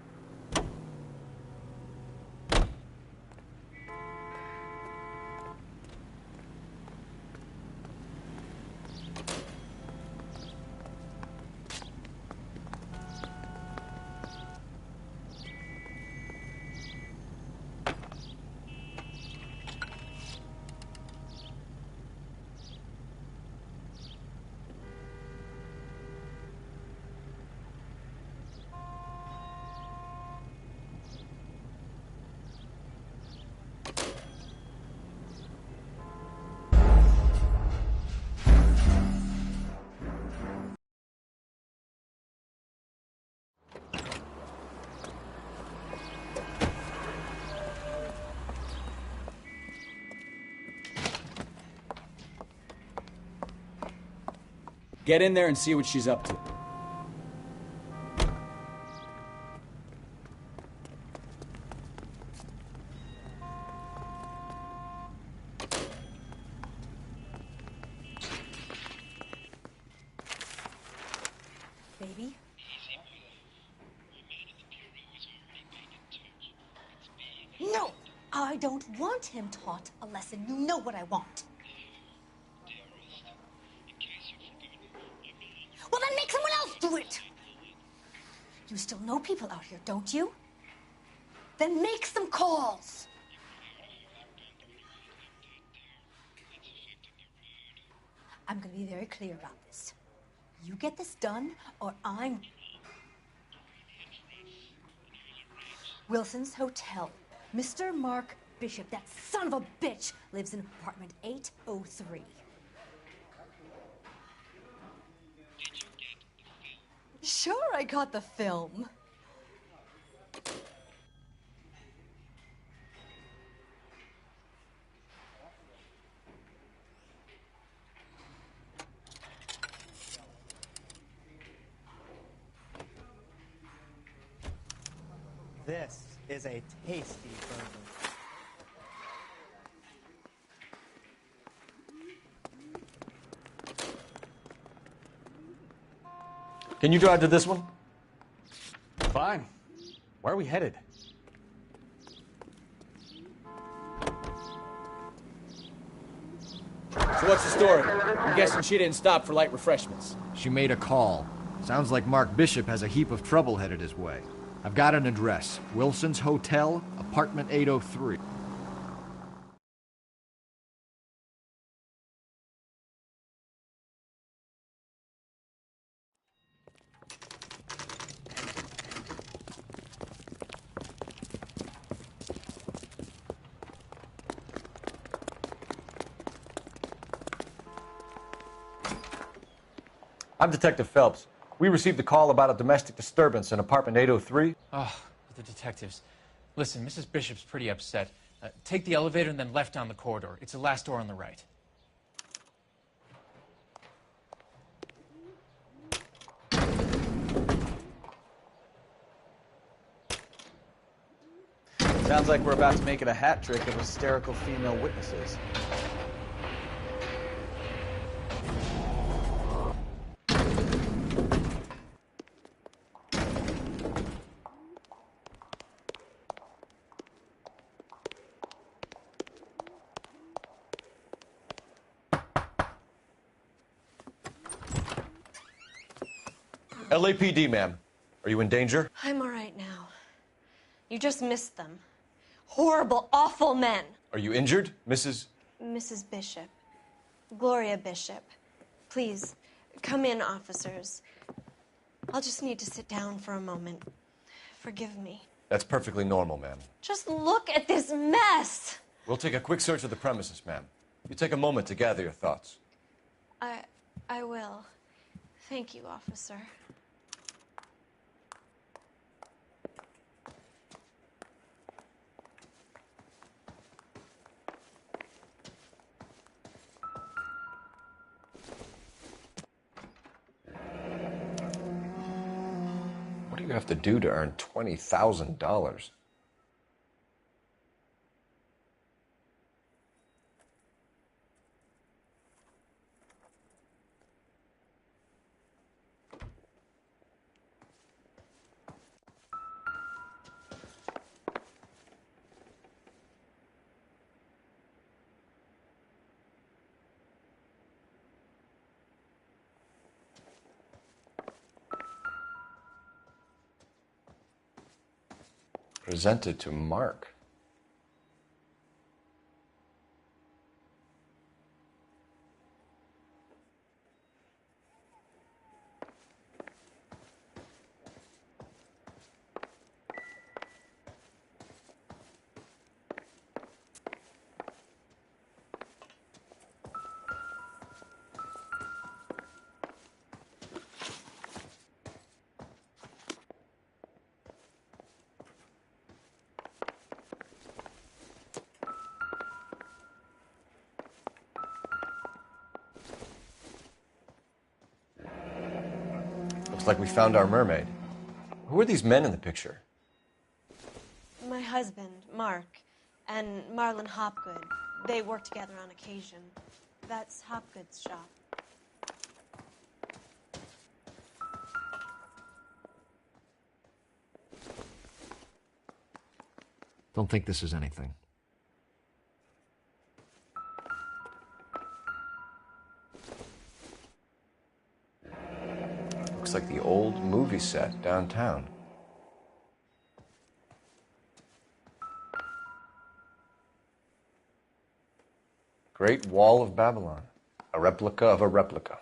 Get in there and see what she's up to. Baby? No! I don't want him taught a lesson. You know what I want. Well, then make someone else do it! You still know people out here, don't you? Then make some calls! I'm gonna be very clear about this. You get this done, or I'm... Wilson's Hotel. Mr. Mark Bishop, that son of a bitch, lives in apartment 803. Sure, I got the film. This is a tasty burger. Can you drive to this one? Fine. Where are we headed? So what's the story? I'm guessing she didn't stop for light refreshments. She made a call. Sounds like Mark Bishop has a heap of trouble headed his way. I've got an address. Wilson's Hotel, apartment 803. I'm Detective Phelps. We received a call about a domestic disturbance in apartment 803. Oh, the detectives. Listen, Mrs. Bishop's pretty upset. Take the elevator and then left down the corridor. It's the last door on the right. Sounds like we're about to make it a hat trick of hysterical female witnesses. LAPD, ma'am. Are you in danger? I'm all right now. You just missed them. Horrible, awful men. Are you injured, Mrs.? Mrs. Bishop. Gloria Bishop. Please, come in, officers. I'll just need to sit down for a moment. Forgive me. That's perfectly normal, ma'am. Just look at this mess. We'll take a quick search of the premises, ma'am. You take a moment to gather your thoughts. I will. Thank you, officer. What do you have to do to earn $20,000? Presented to Mark. like we found our mermaid. Who are these men in the picture? My husband, Mark, and Marlon Hopgood. They work together on occasion. That's Hopgood's shop. Don't think this is anything. Looks like the old movie set downtown. Great Wall of Babylon. A replica of a replica.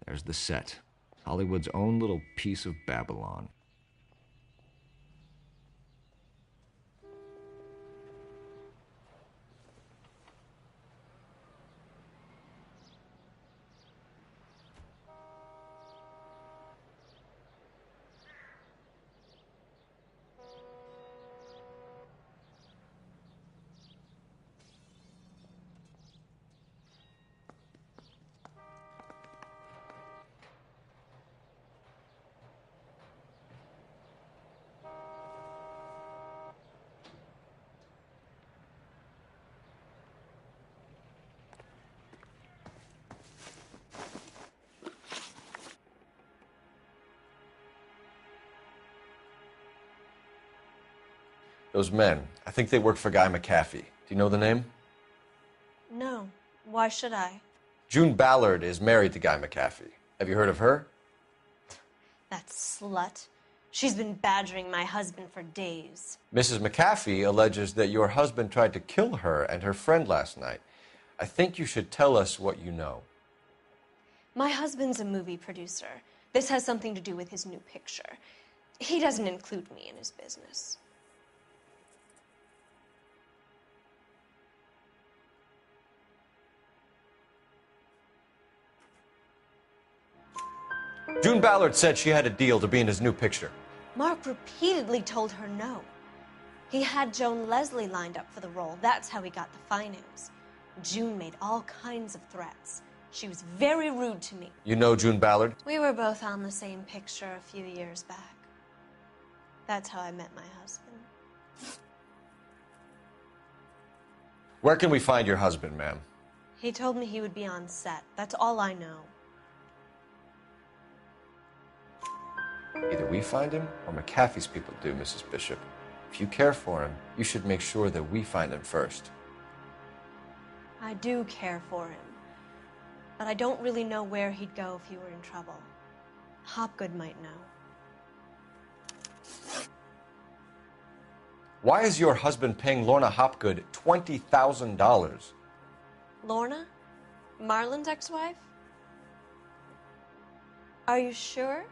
There's the set. Hollywood's own little piece of Babylon. Those men, I think they work for Guy McAfee. Do you know the name? No. Why should I? June Ballard is married to Guy McAfee. Have you heard of her? That slut. She's been badgering my husband for days. Mrs. McAfee alleges that your husband tried to kill her and her friend last night. I think you should tell us what you know. My husband's a movie producer. This has something to do with his new picture. He doesn't include me in his business. June Ballard said she had a deal to be in his new picture. Mark repeatedly told her no. He had Joan Leslie lined up for the role. That's how he got the finance. June made all kinds of threats. She was very rude to me. You know June Ballard? We were both on the same picture a few years back. That's how I met my husband. Where can we find your husband, ma'am? He told me he would be on set. That's all I know. Either we find him or McAfee's people do, Mrs. Bishop. If you care for him, you should make sure that we find him first. I do care for him. But I don't really know where he'd go if he were in trouble. Hopgood might know. Why is your husband paying Lorna Hopgood $20,000? Lorna? Marlon's ex-wife? Are you sure?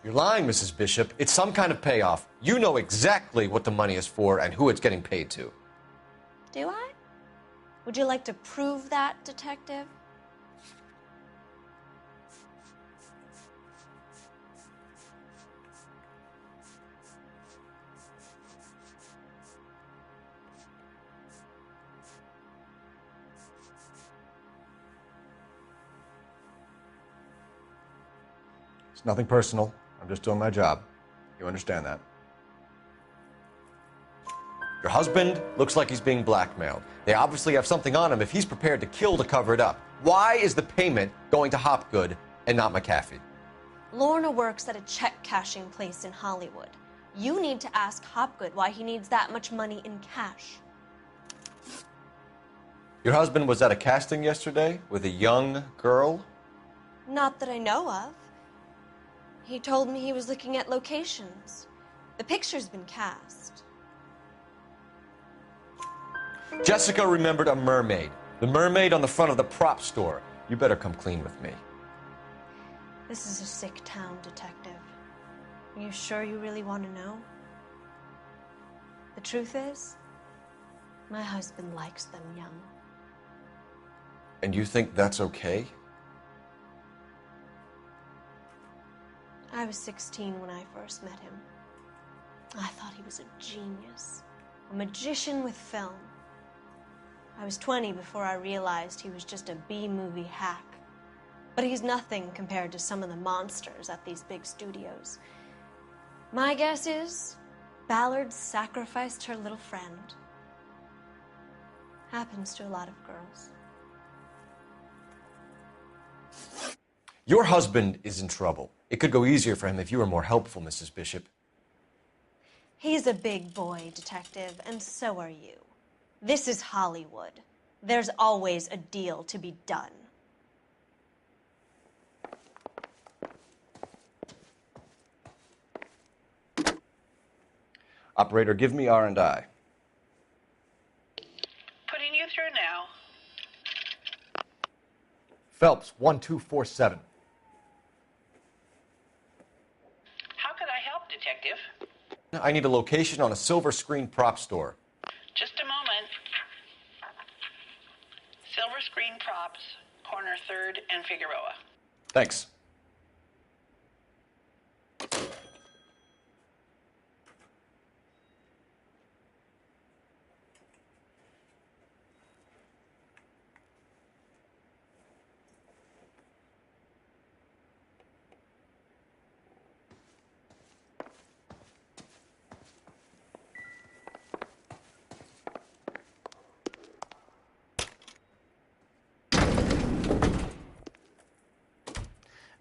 You're lying, Mrs. Bishop. It's some kind of payoff. You know exactly what the money is for and who it's getting paid to. Do I? Would you like to prove that, detective? It's nothing personal. I'm just doing my job. You understand that? Your husband looks like he's being blackmailed. They obviously have something on him if he's prepared to kill to cover it up. Why is the payment going to Hopgood and not McAfee? Lorna works at a check-cashing place in Hollywood. You need to ask Hopgood why he needs that much money in cash. Your husband was at a casting yesterday with a young girl? Not that I know of. He told me he was looking at locations. The picture's been cast. Jessica remembered a mermaid. The mermaid on the front of the prop store. You better come clean with me. This is a sick town, Detective. Are you sure you really want to know? The truth is, my husband likes them young. And you think that's okay? I was 16 when I first met him. I thought he was a genius, a magician with film. I was 20 before I realized he was just a B-movie hack. But he's nothing compared to some of the monsters at these big studios. My guess is Ballard sacrificed her little friend. Happens to a lot of girls. Your husband is in trouble. It could go easier for him if you were more helpful, Mrs. Bishop. He's a big boy, Detective, and so are you. This is Hollywood. There's always a deal to be done. Operator, give me R&I. Putting you through now. Phelps, 1247. How could I help, Detective? I need a location on a silver screen prop store. Just a moment. Silver Screen Props, corner 3rd and Figueroa. Thanks.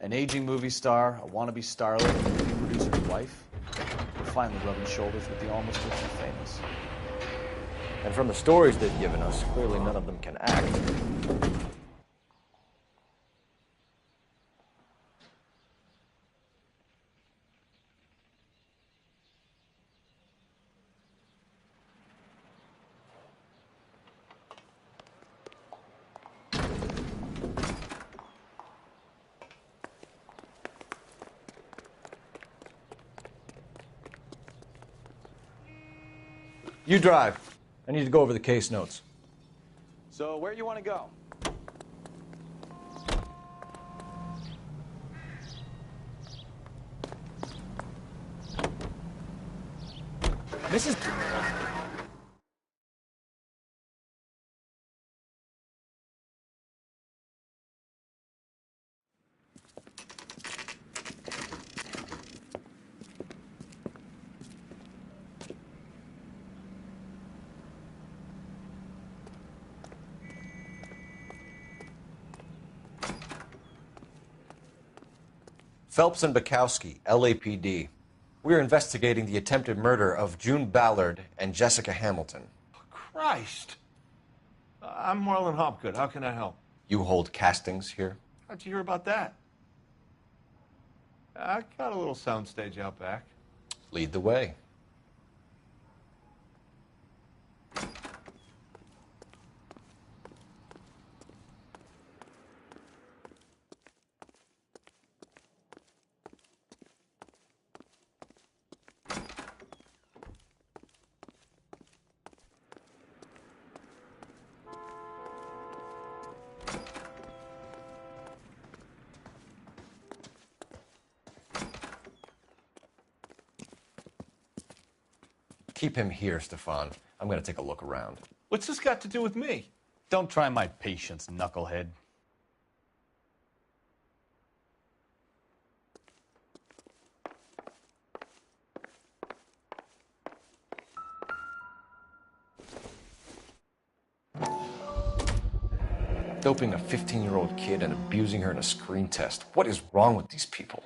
An aging movie star, a wannabe starlet, and a movie producer's wife. We're finally rubbing shoulders with the almost rich and famous. And from the stories they've given us, clearly none of them can act. You drive. I need to go over the case notes. So, where you want to go? Mrs. Phelps and Bukowski, LAPD. We are investigating the attempted murder of June Ballard and Jessica Hamilton. Christ. I'm Marlon Hopgood. How can I help? You hold castings here? How'd you hear about that? I got a little soundstage out back. Lead the way. Keep him here, Stefan. I'm going to take a look around. What's this got to do with me? Don't try my patience, knucklehead. Doping a 15-year-old kid and abusing her in a screen test. What is wrong with these people?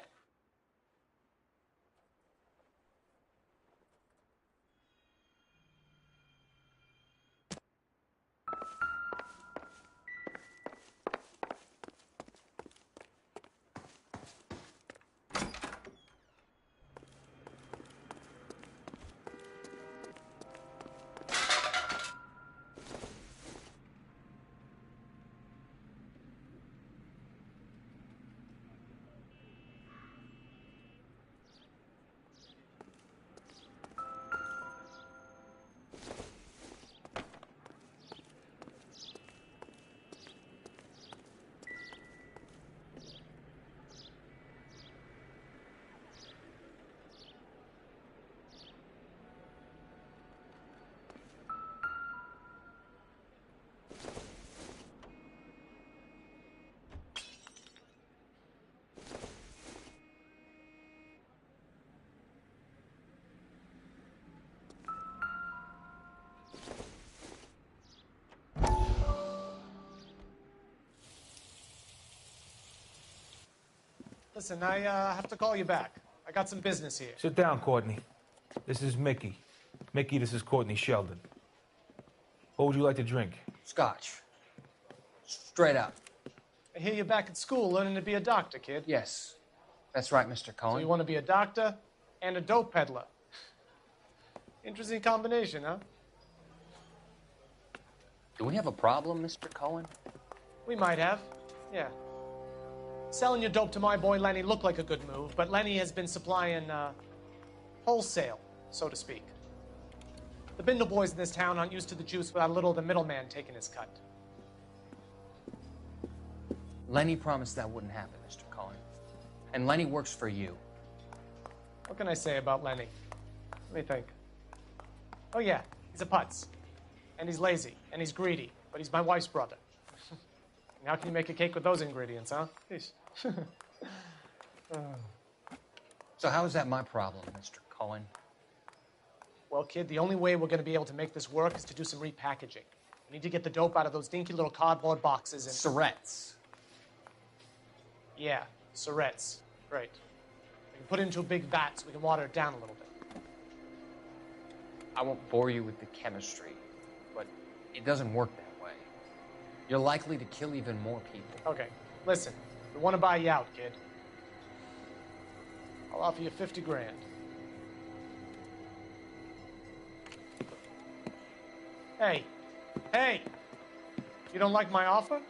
Listen, I have to call you back. I got some business here. Sit down, Courtney. This is Mickey. Mickey, this is Courtney Sheldon. What would you like to drink? Scotch. Straight up. I hear you're back at school learning to be a doctor, kid. Yes. That's right, Mr. Cohen. So you want to be a doctor and a dope peddler. Interesting combination, huh? Do we have a problem, Mr. Cohen? We might have, yeah. Selling your dope to my boy Lenny looked like a good move, but Lenny has been supplying, wholesale, so to speak. The Bindle boys in this town aren't used to the juice without a little of the middleman taking his cut. Lenny promised that wouldn't happen, Mr. Cohen. And Lenny works for you. What can I say about Lenny? Let me think. Oh yeah, he's a putz. And he's lazy, and he's greedy, but he's my wife's brother. How can you make a cake with those ingredients, huh? Jeez. So how is that my problem, Mr. Cohen? Well, kid, the only way we're going to be able to make this work is to do some repackaging. We need to get the dope out of those dinky little cardboard boxes and... Syrettes. Yeah, syrettes. Right. We can put it into a big vat so we can water it down a little bit. I won't bore you with the chemistry, but it doesn't work that way. You're likely to kill even more people. Okay, listen. We want to buy you out, kid. I'll offer you 50 grand. Hey, hey! You don't like my offer?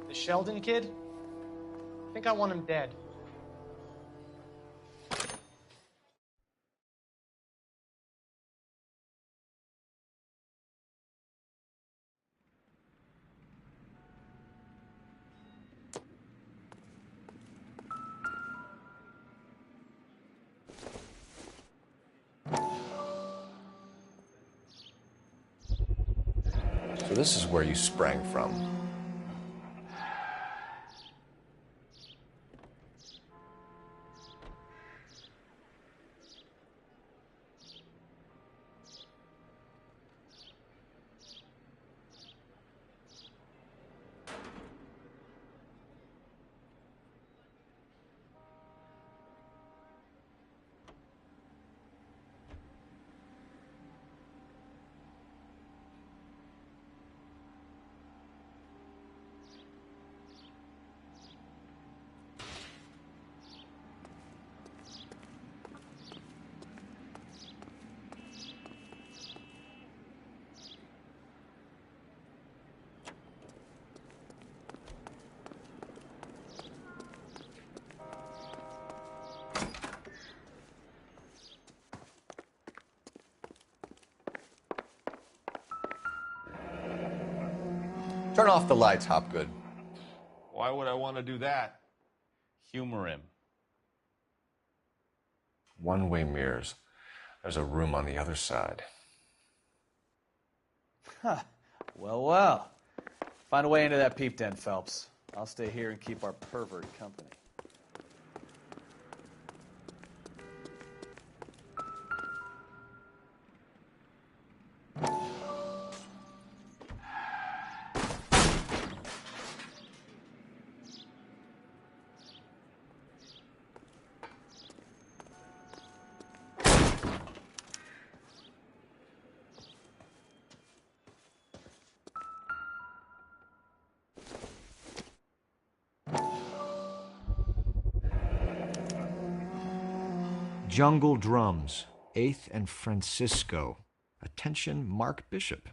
The Sheldon kid? I think I want him dead. So this is where you sprang from. Turn off the lights, Hopgood. Why would I want to do that? Humor him. One-way mirrors. There's a room on the other side. Huh. Well, well. Find a way into that peep den, Phelps. I'll stay here and keep our pervert company. Jungle Drums, 8th and Francisco. Attention, Mark Bishop.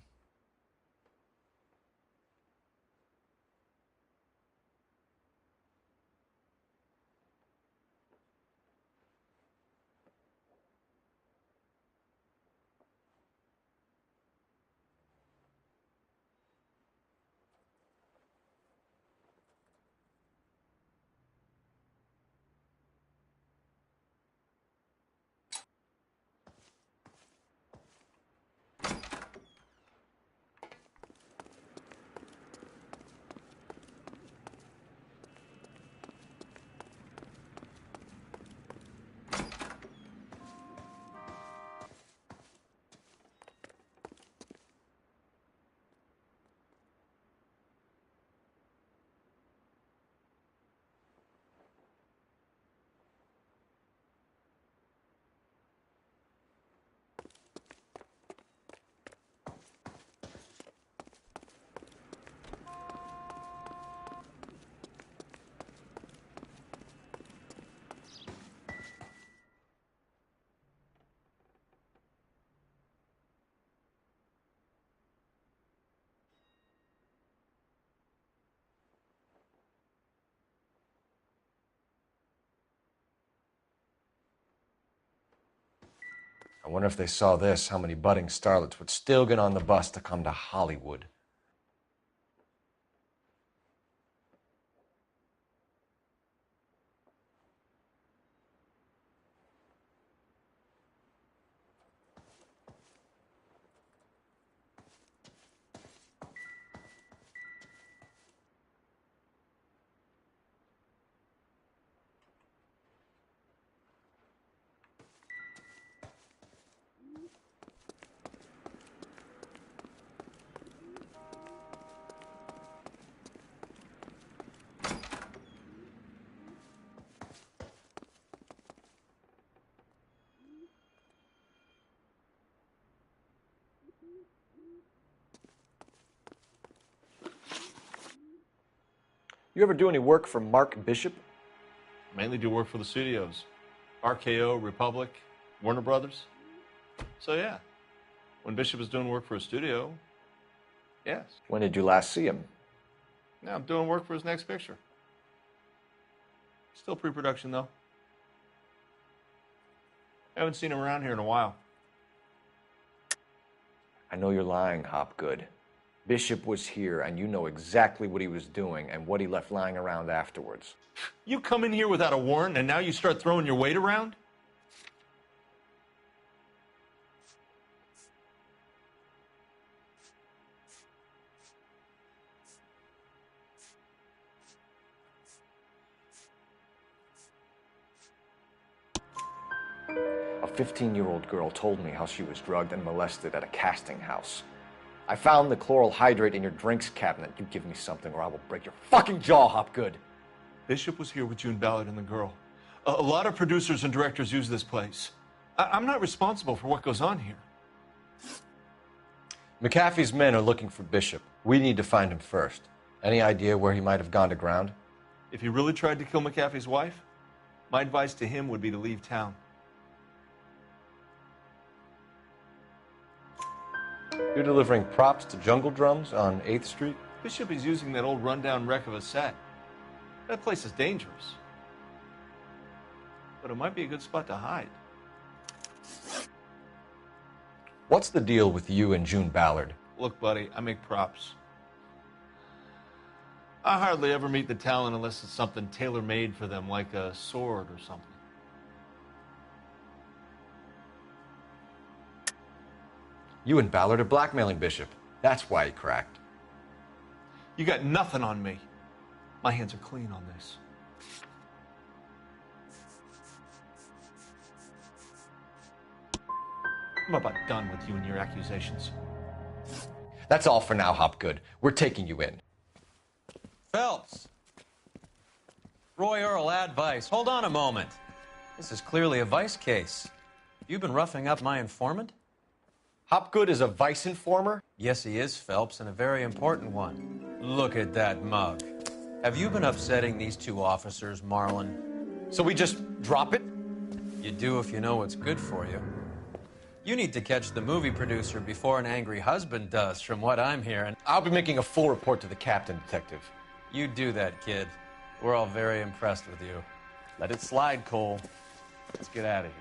I wonder if they saw this, how many budding starlets would still get on the bus to come to Hollywood. You ever do any work for Mark Bishop? Mainly do work for the studios. RKO, Republic, Warner Brothers. So yeah, when Bishop is doing work for a studio, yes. When did you last see him? Now I'm doing work for his next picture. Still pre-production though. Haven't seen him around here in a while. I know you're lying, Hopgood. Bishop was here, and you know exactly what he was doing and what he left lying around afterwards. You come in here without a warrant, and now you start throwing your weight around? A 15-year-old girl told me how she was drugged and molested at a casting house. I found the chloral hydrate in your drinks cabinet. You give me something or I will break your fucking jaw, Hopgood. Bishop was here with June Ballard and the girl. A lot of producers and directors use this place. I'm not responsible for what goes on here. McAfee's men are looking for Bishop. We need to find him first. Any idea where he might have gone to ground? If he really tried to kill McAfee's wife, my advice to him would be to leave town. You're delivering props to Jungle Drums on 8th Street? Bishop is using that old rundown wreck of a set. That place is dangerous. But it might be a good spot to hide. What's the deal with you and June Ballard? Look, buddy, I make props. I hardly ever meet the talent unless it's something tailor-made for them, like a sword or something. You and Ballard are blackmailing Bishop. That's why he cracked. You got nothing on me. My hands are clean on this. I'm about done with you and your accusations. That's all for now, Hopgood. We're taking you in. Phelps. Roy Earl, ad vice. Hold on a moment. This is clearly a vice case. You've been roughing up my informant? Hopgood is a vice informer? Yes, he is, Phelps, and a very important one. Look at that mug. Have you been upsetting these two officers, Marlon? So we just drop it? You do if you know what's good for you. You need to catch the movie producer before an angry husband does, from what I'm hearing. I'll be making a full report to the captain, Detective. You do that, kid. We're all very impressed with you. Let it slide, Cole. Let's get out of here.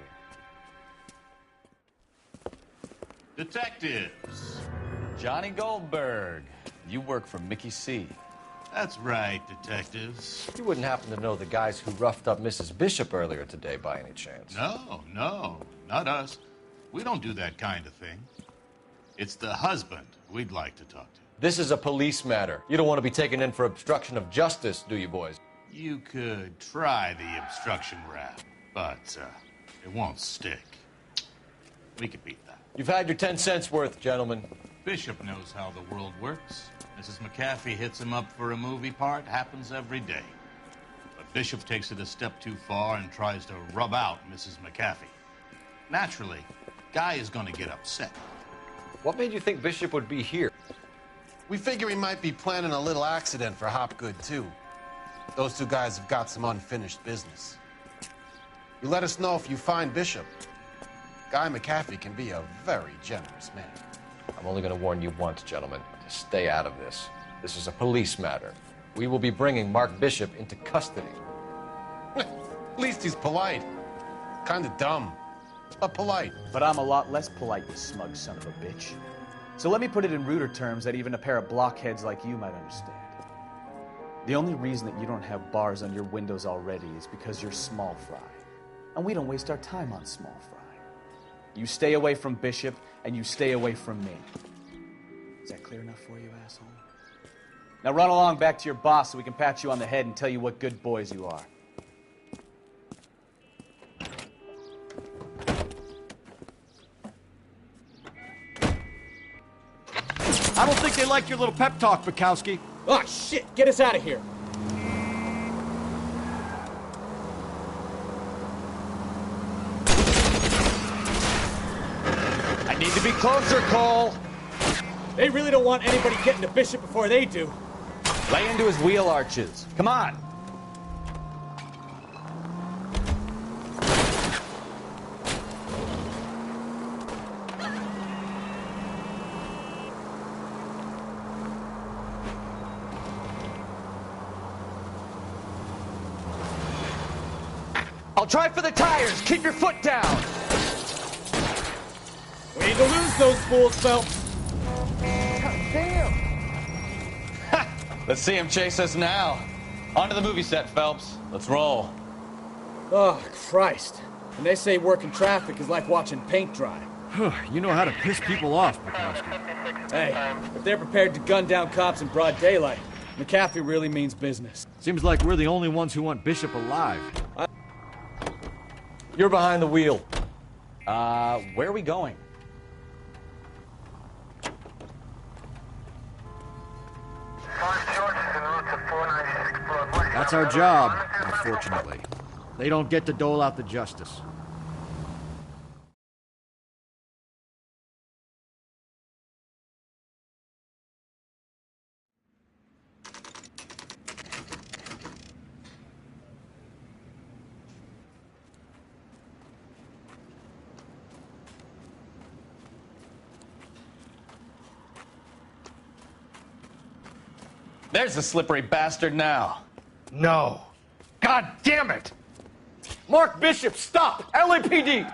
Detectives. Johnny Goldberg. You work for Mickey C. That's right, detectives. You wouldn't happen to know the guys who roughed up Mrs. Bishop earlier today by any chance? No, not us. We don't do that kind of thing. It's the husband we'd like to talk to. This is a police matter. You don't want to be taken in for obstruction of justice, do you, boys? You could try the obstruction rap, but it won't stick. We could beat that. You've had your 10 cents worth, gentlemen. Bishop knows how the world works. Mrs. McAfee hits him up for a movie part. Happens every day. But Bishop takes it a step too far and tries to rub out Mrs. McAfee. Naturally, Guy is going to get upset. What made you think Bishop would be here? We figure he might be planning a little accident for Hopgood, too. Those two guys have got some unfinished business. You let us know if you find Bishop. Guy McAfee can be a very generous man. I'm only going to warn you once, gentlemen, to stay out of this. This is a police matter. We will be bringing Mark Bishop into custody. At least he's polite. Kind of dumb. but polite. But I'm a lot less polite, you smug son of a bitch. So let me put it in ruder terms that even a pair of blockheads like you might understand. The only reason that you don't have bars on your windows already is because you're small fry. And we don't waste our time on small fry. You stay away from Bishop, and you stay away from me. Is that clear enough for you, asshole? Now run along back to your boss so we can pat you on the head and tell you what good boys you are. I don't think they like your little pep talk, Bukowski. Oh, shit! Get us out of here! I need to be closer, Cole. They really don't want anybody getting to Bishop before they do. Lay into his wheel arches. Come on. I'll try for the tires. Keep your foot down. We need to lose those fools, Phelps. Damn. Let's see him chase us now. Onto the movie set, Phelps. Let's roll. Oh, Christ. And they say working traffic is like watching paint dry. You know how to piss people off, Bukowski. Hey, if they're prepared to gun down cops in broad daylight, McAfee really means business. Seems like we're the only ones who want Bishop alive. You're behind the wheel. Where are we going? That's our job, unfortunately. They don't get to dole out the justice. There's the slippery bastard now. No. God damn it! Mark Bishop, stop! LAPD!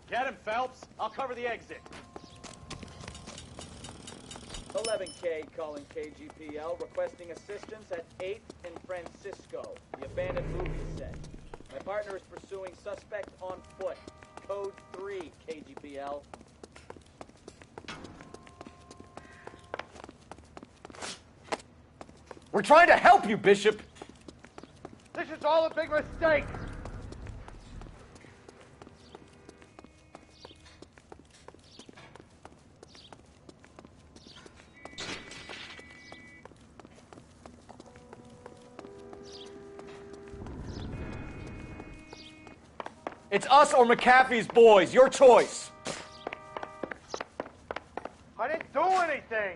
Get him, Phelps. I'll cover the exit. 11K calling KGPL, requesting assistance at 8th and Francisco, the abandoned movie set. My partner is pursuing suspect on foot. Code 3, KGPL. We're trying to help you, Bishop! This is all a big mistake! It's us or McAfee's boys, your choice. I didn't do anything!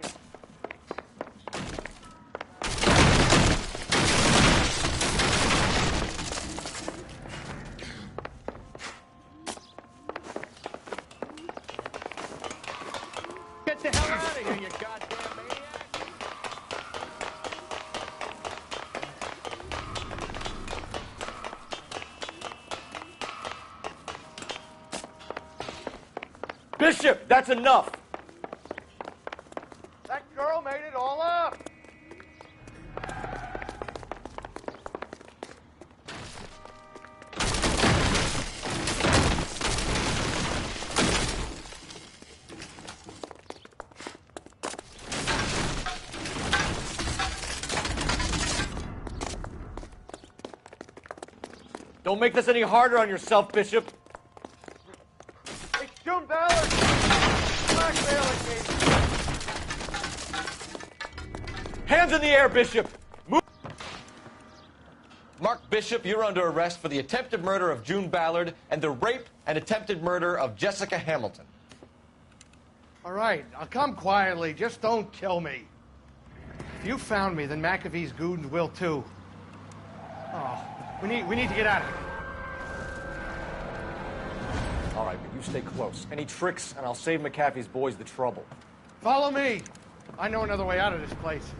Get the hell out of here, you goddamn maniac! Bishop, that's enough! That girl made it all up! Don't make this any harder on yourself, Bishop. It's June Ballard! Blackmailing me! Hands in the air, Bishop! Move. Mark Bishop, you're under arrest for the attempted murder of June Ballard and the rape and attempted murder of Jessica Hamilton. All right, I'll come quietly. Just don't kill me. If you found me, then McAfee's goons will too. Oh, we need to get out of here. All right, but you stay close. Any tricks, and I'll save McAfee's boys the trouble. Follow me. I know another way out of this place.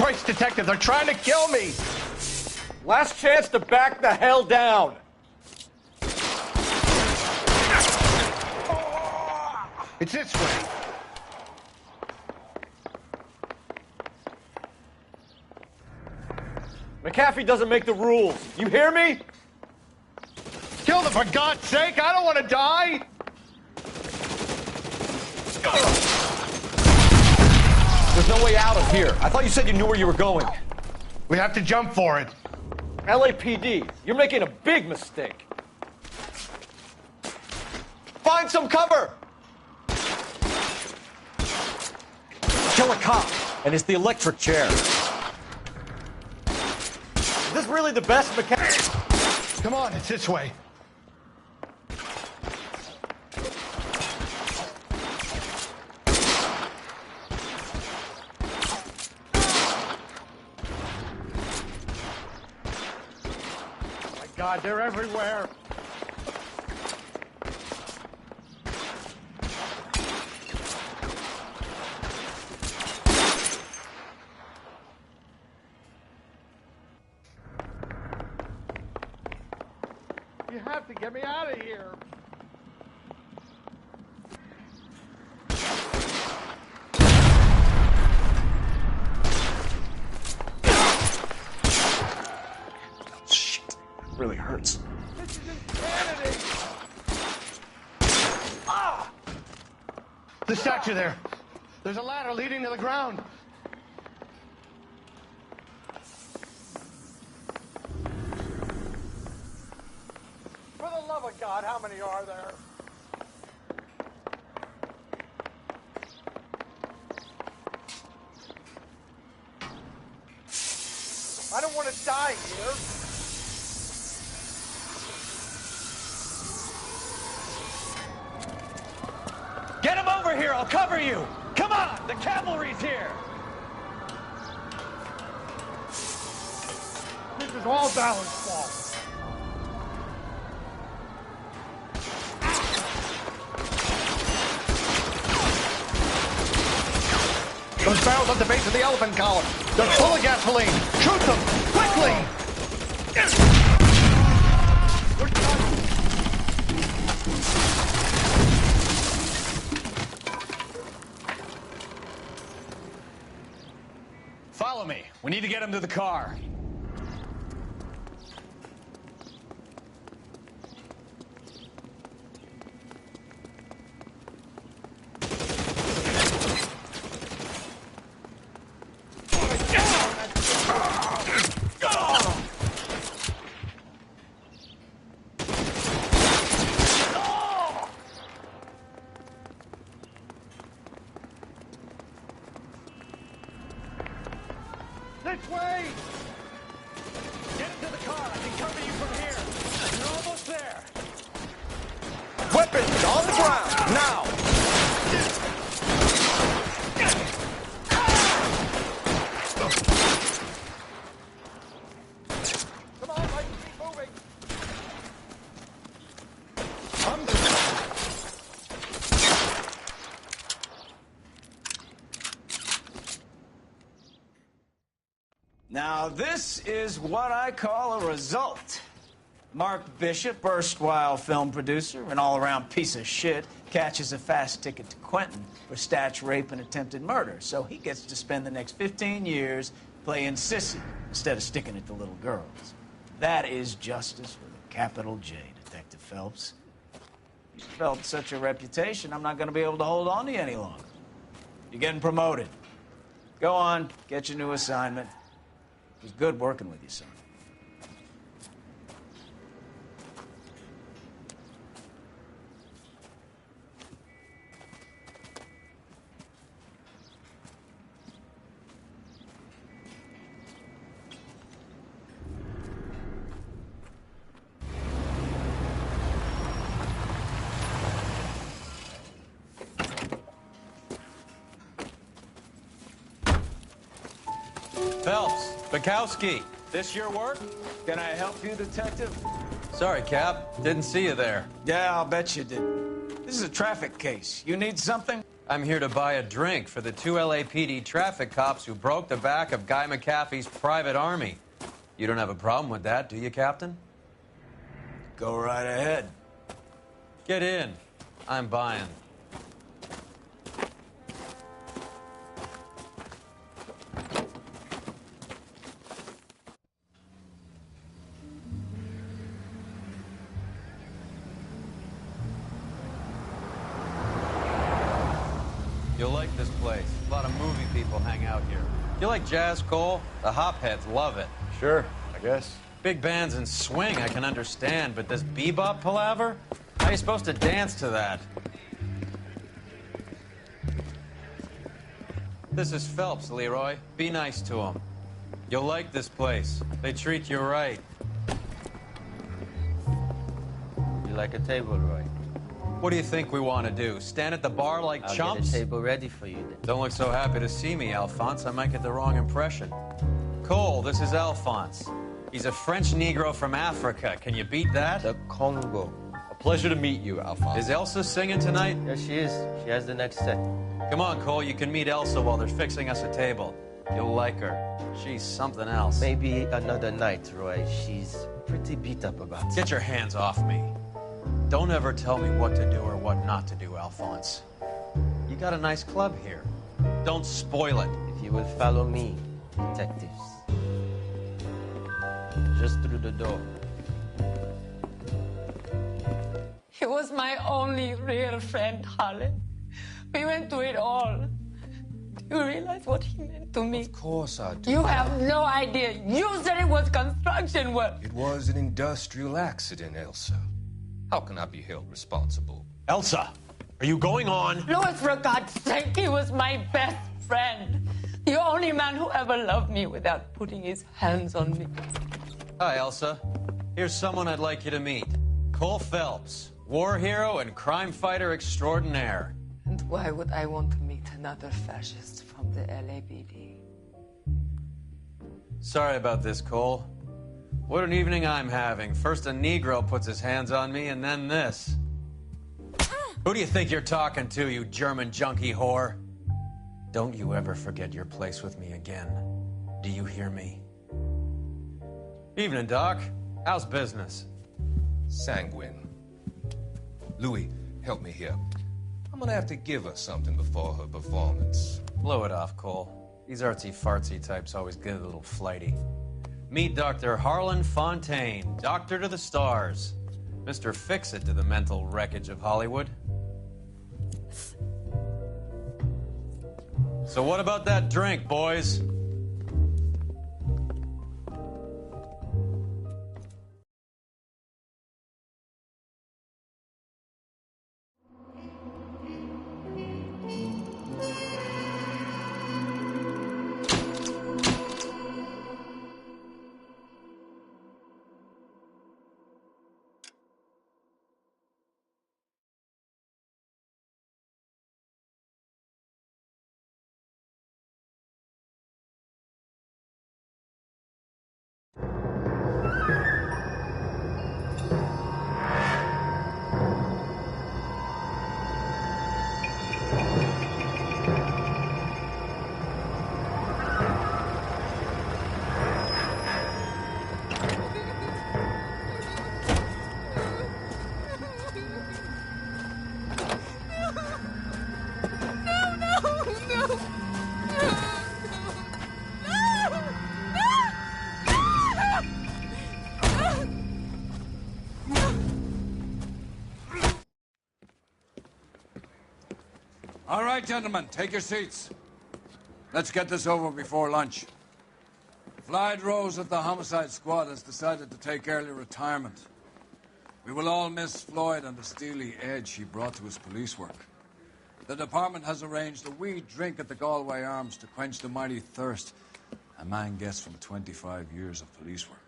Christ, detective, they're trying to kill me! Last chance to back the hell down! It's this way. McAfee doesn't make the rules. You hear me? Kill them, for God's sake! I don't want to die! There's no way out of here. I thought you said you knew where you were going. We have to jump for it. LAPD, you're making a big mistake. Find some cover! Kill a cop, and it's the electric chair. Is this really the best mechanic? Come on, it's this way. God, they're everywhere. You have to get me out of here. Really hurts. This is insanity! Ah! The statue there. There's a ladder leading to the ground. For the love of God, how many are there? I don't want to die here. Get him over here, I'll cover you! Come on, the cavalry's here! This is all Ballard's fault. Those barrels at the base of the elephant column. They're full of gasoline. Shoot them! Quickly! Follow me. We need to get him to the car. This way! Get into the car. I can cover you from here. You're almost there. Weapons on the ground, now! Come on, Mike, keep moving. Now, this is what I call a result. Mark Bishop, erstwhile film producer, an all-around piece of shit, catches a fast ticket to Quentin for statch rape and attempted murder, so he gets to spend the next 15 years playing sissy instead of sticking it to little girls. That is justice with a capital J, Detective Phelps. You developed such a reputation, I'm not going to be able to hold on to you any longer. You're getting promoted. Go on, get your new assignment. It was good working with you, son. Phelps, Bukowski, this your work? Can I help you, Detective? Sorry, Cap. Didn't see you there. Yeah, I'll bet you did. This is a traffic case. You need something? I'm here to buy a drink for the 2 LAPD traffic cops who broke the back of Guy McAfee's private army. You don't have a problem with that, do you, Captain? Go right ahead. Get in. I'm buying. You'll like this place. A lot of movie people hang out here. You like jazz, Cole? The hopheads love it. Sure, I guess. Big bands and swing I can understand, but this bebop palaver? How are you supposed to dance to that? This is Phelps, Leroy. Be nice to him. You'll like this place. They treat you right. You like a table, Roy? What do you think we want to do? Stand at the bar like I'll chumps? get a table ready for you then. Don't look so happy to see me, Alphonse. I might get the wrong impression. Cole, this is Alphonse. He's a French Negro from Africa. Can you beat that? The Congo. A pleasure to meet you, Alphonse. Is Elsa singing tonight? Yes, she is. She has the next set. Come on, Cole. You can meet Elsa while they're fixing us a table. You'll like her. She's something else. Maybe another night, Roy. She's pretty beat up about it. Get your hands off me. Don't ever tell me what to do or what not to do, Alphonse. You got a nice club here. Don't spoil it. If you will follow me, detectives. Just through the door. He was my only real friend, Harlan. We went through it all. Do you realize what he meant to me? Of course I do. You have no idea. You said it was construction work. It was an industrial accident, Elsa. How can I be held responsible? Elsa, are you going on? Louis, for God's sake, he was my best friend. The only man who ever loved me without putting his hands on me. Hi, Elsa. Here's someone I'd like you to meet. Cole Phelps, war hero and crime fighter extraordinaire. And why would I want to meet another fascist from the LAPD? Sorry about this, Cole. What an evening I'm having. First a Negro puts his hands on me, and then this. Who do you think you're talking to, you German junkie whore? Don't you ever forget your place with me again. Do you hear me? Evening, Doc. How's business? Sanguine. Louis, help me here. I'm gonna have to give her something before her performance. Blow it off, Cole. These artsy-fartsy types always get a little flighty. Meet Dr. Harlan Fontaine, doctor to the stars. Mr. Fix-It to the mental wreckage of Hollywood. So what about that drink, boys? All right, gentlemen, take your seats. Let's get this over before lunch. Floyd Rose of the Homicide Squad has decided to take early retirement. We will all miss Floyd and the steely edge he brought to his police work. The department has arranged a wee drink at the Galway Arms to quench the mighty thirst a man gets from 25 years of police work.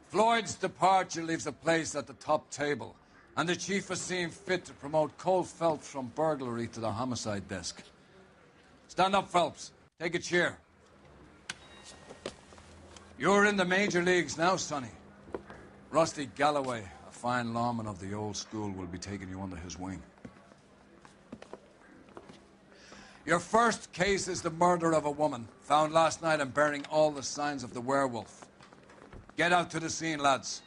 Floyd's departure leaves a place at the top table, and the chief has seen fit to promote Cole Phelps from burglary to the homicide desk. Stand up, Phelps. Take a chair. You're in the major leagues now, Sonny. Rusty Galloway, a fine lawman of the old school will be taking you under his wing. Your first case is the murder of a woman, found last night and bearing all the signs of the werewolf. Get out to the scene, lads.